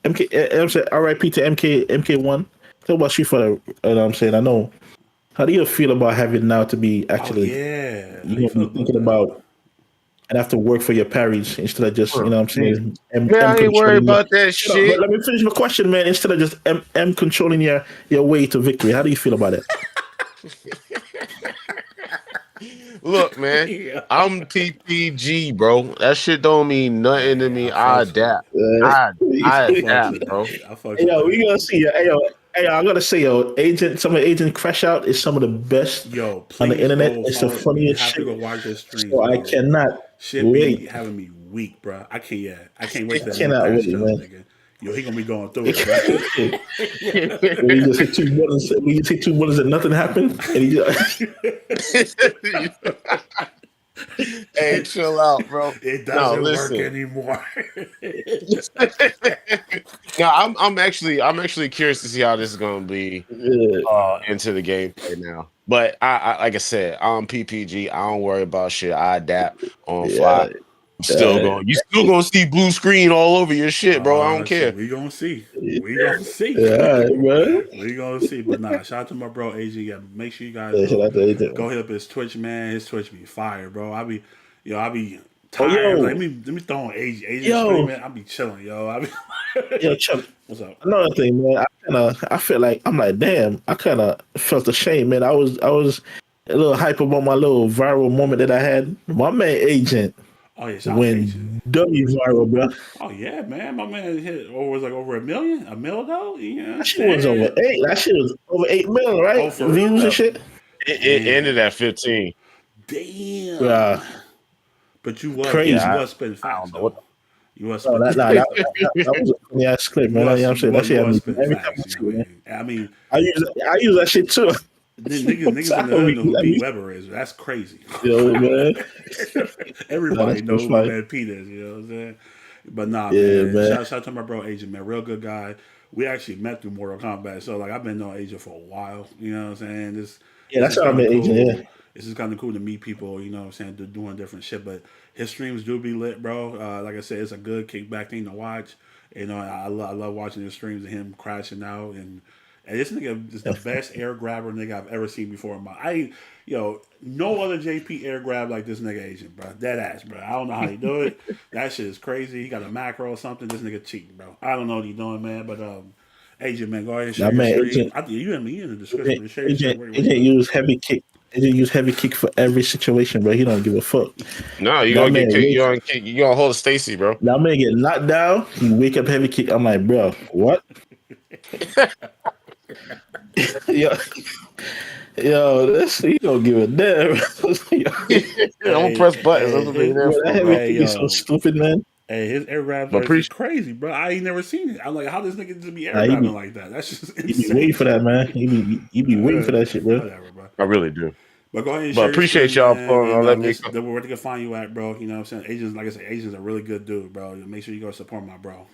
MK, I'm saying RIP to MK1. Talk about Street Fighter. You know what I'm saying? I know. How do you feel about having now to be
Oh
actually,
yeah. How
you
you
know,
feel
be
about
thinking
that?
about and have to work for your parries instead of just, you know what I'm saying,
Man,
M
I ain't worried
controlling your.
about that
Shut up, but
shit.
let me finish my question, man. Instead of just M controlling your way to victory. How do you feel about it?
Look, man,
Yeah.
I'm PPG, bro. That shit don't mean nothing to
Hey,
me.
I
I
fucks with it.
adapt. I
I fucks
adapt,
with
bro.
that. I fucks
Hey,
with
yo,
that.
we gonna see. Hey, yo, I'm gonna say, yo, some of Agent Crash Out is some of the best
Yo,
on the
please
internet.
go
It's the
follow. You
funniest
have to
shit.
go watch his streams,
So I
bro.
cannot
Shit be
wait.
having me weak, bro. I can't. Yeah, I can't wait
I
to meet
cannot
that
wait,
show,
man.
nigga. Yo, he gonna be going through it, bro.
We just hit 2 buttons. We just hit 2 buttons and nothing happened. And he just,
Hey, chill out, bro.
It
No,
doesn't work
listen.
anymore.
No, I'm actually curious to see how this is gonna be into the gameplay now. But I like I said, I'm PPG. I don't worry about shit. I adapt on fly.
yeah,
You still gonna see blue screen all over your shit, bro. I don't
Shit,
care.
we gonna see. We gonna see.
yeah, all right, bro.
We gonna see. But nah, shout out to my bro AJ. Yeah, make sure you guys
Yeah, shout out to Agent.
go hit up his Twitch, man. His Twitch be fire, bro. I be
Oh,
tired.
yo.
Like, let me throw on AJ
Yo.
streaming. I be chilling, yo. I be
Yo, Chuck.
What's up?
Another thing, man. I feel like I'm like, damn. I kind of felt ashamed, man. I was a little hype about my little viral moment that I had. My man Agent
Oh yeah, shout out to
went
AJ.
W viral, bro.
Oh yeah, man. My man hit was like over 1 million. 1 mil though? You know what I'm
That shit was over
saying?
8. That shit was over 8 million, right?
Oh, for
Views
real?
and shit.
It ended at 15.
Damn.
Yeah,
But you was
crazy.
you was spitting
I
facts
don't know what
though. You was
No,
spitting
that was a funny ass clip, man. You know what I'm saying? That shit had me
spitting
every time I
facts.
see it, man.
I mean,
I use that shit too.
niggas in the hood know who Pete Weber is. That's crazy.
Yo, man.
Everybody
That's
knows who my
fine.
man Pete is. You know what I'm saying? But nah,
Yeah,
man.
man.
Shout out to my bro Agent, man. Real good guy. We actually met through Mortal Kombat, so like I've been knowing Agent for a while. You know what I'm saying?
Yeah,
This
that's
is
how I
kind of
met
cool.
Agent. Yeah.
This is kind of cool to meet people. You know what I'm saying? Doing different shit, but his streams do be lit, bro. Like I said, it's a good kickback thing to watch. You know, I love watching his streams and him crashing out and this nigga is the best air grabber nigga I've ever seen before in my. No other JP air grab like this nigga Agent, bro. Dead ass, bro. I don't know how he do it. That shit is crazy. He got a macro or something. This nigga cheating, bro. I don't know what he doing, man. But Agent, man, go ahead and share
That
your
man
stream.
Agent
I think you and me in the description. Share your stream.
Agent
Where you
Agent
at?
used heavy kick. AJ use heavy kick for every situation, bro. He don't give a fuck.
No, you gonna get kicked. You gonna hold Stacy, bro.
That man get knocked down. He wake up heavy kick. I'm like, bro, what? Yo, this he don't give a damn.
I'm gonna press buttons.
That heavy kick is so stupid, man.
Hey, his air rap is crazy, bro. I ain't never seen it. I'm like, how this nigga just be air rapping like that? That's just insane.
He be waiting for that, man. He be waiting for that shit, bro.
Whatever, bro.
I really do.
But go ahead and
but appreciate y'all for letting me.
Where they can find you at, bro. You know what I'm saying? Agents, like I said, Agents a really good dude, bro. Make sure you go support my bro.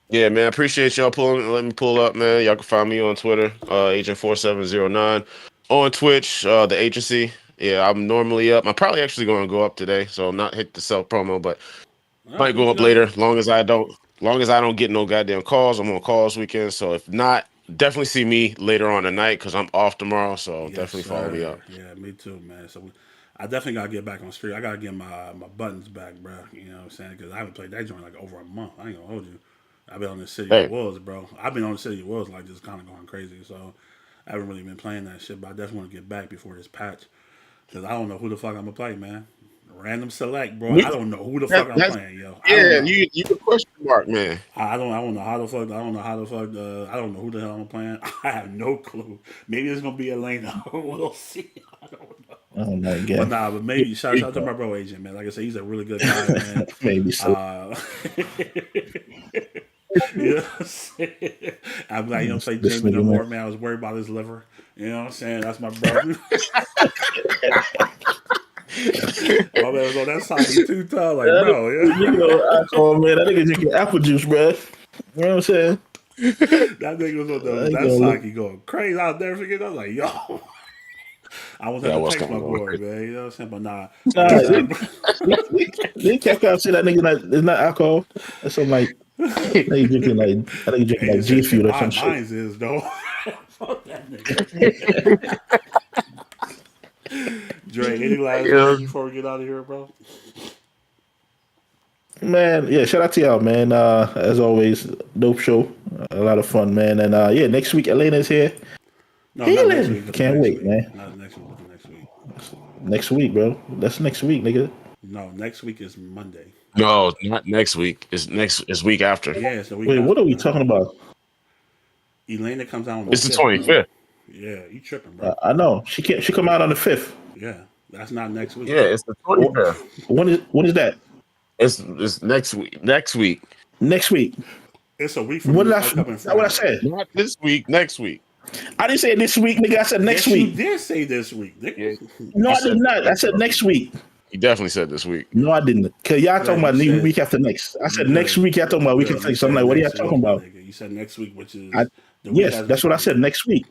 Yeah, man. Appreciate y'all letting me pull up, man. Y'all can find me on Twitter, Agent4709. On Twitch, the agency. Yeah, I'm normally up. I'm probably actually going to go up today, so I'm not hit the self promo, but might go up later. Long as I don't get no goddamn calls. I'm on calls weekend, so if not, definitely see me later on tonight because I'm off tomorrow. So definitely follow me up.
Yeah, me too, man. So I definitely gotta get back on street. I gotta get my buttons back, bro. You know what I'm saying? Because I haven't played that joint like over a month. I ain't gonna hold you. I've been on the City of Wolves, bro. I've been on the City of Wolves like just kind of going crazy. So I haven't really been playing that shit, but I definitely want to get back before this patch because I don't know who the fuck I'm gonna play, man. Random select, bro. I don't know who the fuck I'm playing, yo.
Yeah, you a question mark, man.
I don't know how the fuck. I don't know who the hell I'm playing. I have no clue. Maybe it's gonna be Elena. We'll see. I don't know.
Oh my god.
But nah, but maybe shout out to my bro Agent, man. Like I said, he's a really good guy, man.
Maybe so.
You know what I'm saying? I'm like, you don't say Jamie no more, man. I was worried about his liver. You know what I'm saying? That's my brother. My man was on that side too tall, like, bro. Yeah.
You know, alcohol, man. That nigga drinking apple juice, bro. You know what I'm saying?
That nigga was on that side going crazy. I'll never forget. I was like, yo. I was having to text my boy, man. You know what I'm saying? But nah.
They kept out saying that nigga it's not alcohol. That's something like, they drinking like G Fuel or some shit.
Mine's is, though. Fuck that nigga. Dre, any last words before we get out of here, bro?
Man, yeah, shout out to y'all, man. As always, dope show. A lot of fun, man. And yeah, next week Elena's here.
No, not next week.
Can't wait, man.
Not next week. Next week.
Next week, bro. That's next week, nigga.
No, next week is Monday.
No, not next week. It's week after.
Yeah, it's the week.
Wait,
after,
what are we talking about?
Elena comes out on the
It's the
25th.
25th.
Yeah, you tripping, bro.
I know. She come out on the 5th.
Yeah, that's not next week.
Yeah, it's the 25th.
When is that?
It's next week. Next week.
Next week.
It's a week from
what I said?
Not this week. Next week.
I didn't say this week, nigga. I said next week.
You did say this week, nigga.
No, I did not. I said next week.
You definitely said this week.
No, I didn't. Cause y'all talking about the week after next. I said next week. Y'all talking about week after next. So I'm like, what are y'all talking about?
You said next week, which is
yes, that's what I said. Next week.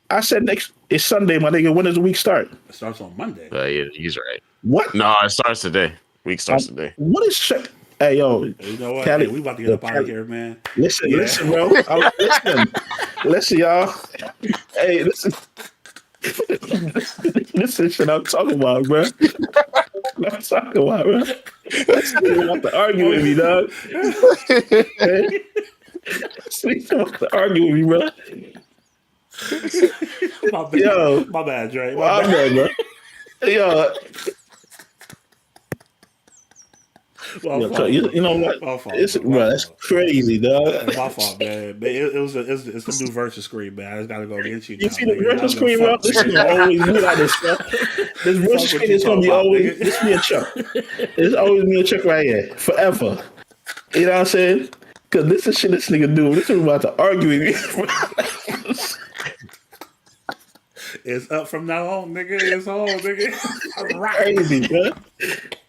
I said next. It's Sunday, my nigga. When does the week start?
It starts on Monday.
Yeah, he's right.
What?
No, it starts today. Week starts today.
What is shit? Hey, yo.
You know what?
Cali,
hey, we about to get up out of here, man.
Listen, bro. Listen, y'all. Hey, listen. Listen, shit I'm talking about, bro. I'm talking about, bro. You want to argue with me, dog. Hey. You want to argue with me, bro.
My bad, Dre.
My bad, bro. Yo. You know what?
My fault,
that's crazy, dog.
My fault, man. It's the new versus screen, man. I just gotta go get you.
You see the versus screen, bro? This is always me like this, bro. This versus screen is gonna be always this me and Chuck. It's always me and Chuck right here, forever. You know what I'm saying? Because this is shit this nigga do. This is about to argue with me.
It's up from now on, nigga. It's on, nigga.
Crazy, bro.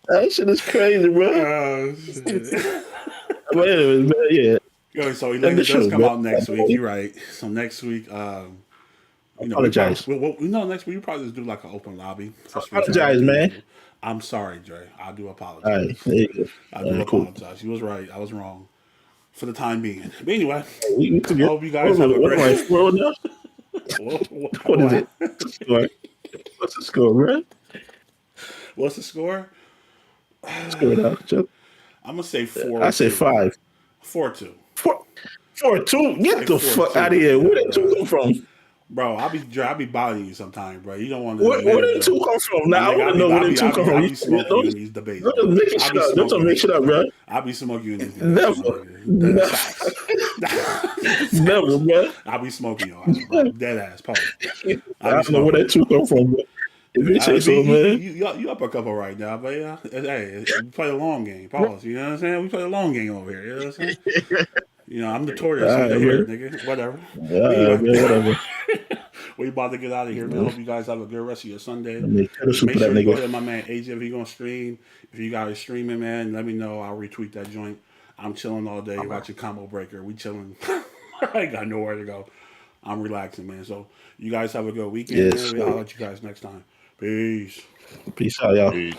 That shit is crazy, bro. But anyways, man, yeah.
Yo, so Elena does come out next week. You're right. So next week,
apologize.
Next week you probably just do like an open lobby.
Apologize, man.
I'm sorry, Dre. I do apologize.
Right,
I do apologize. You was right. I was wrong for the time being. But anyway, I hope you guys have a great.
What is it? What's the score, bro?
What's the score?
Score it out, Chuck.
I'm gonna say 4.
I say 5.
4-2.
4-2. Get the fuck out of here. Where did 2 come from?
Bro, I be bothering you sometimes, bro. You don't want to
Where
admit it,
did
though.
two come from?
My
Now I
nigga,
want to know where did two come from.
I be smoking you in these debates,
Don't
bro.
just make it
I be
shit up. Don't just
smoking
make shit up, bro.
I be smoking you in these debates, my
Never,
nigga. Dead
never,
facts.
never, bro.
I be smoking your ass, bro. Dead ass, pause.
I
I be
don't know where
smoking
that two come from, bro. If you
I
say so,
mean,
man.
you up a couple right now, but yeah, hey, we play a long game. Pause. You know what I'm saying? We play a long game over here. You know what I'm saying? You know, I'm notorious
All
over
right,
here,
man.
nigga. Whatever.
All
But
right, man.
anyway,
Whatever.
we about to get out of here, man. Hope you guys have a good rest of your Sunday.
Let me cut a soup
Make
for that
sure you go
nigga.
hit my man AJ if he gonna stream. If you guys streaming, man, let me know. I'll retweet that joint. I'm chilling all day watching Combo Breaker. We chilling. I ain't got nowhere to go. I'm relaxing, man. So you guys have a good weekend,
Yes,
man.
sir.
I'll let you guys next time. Peace.
Peace out, y'all.
Peace.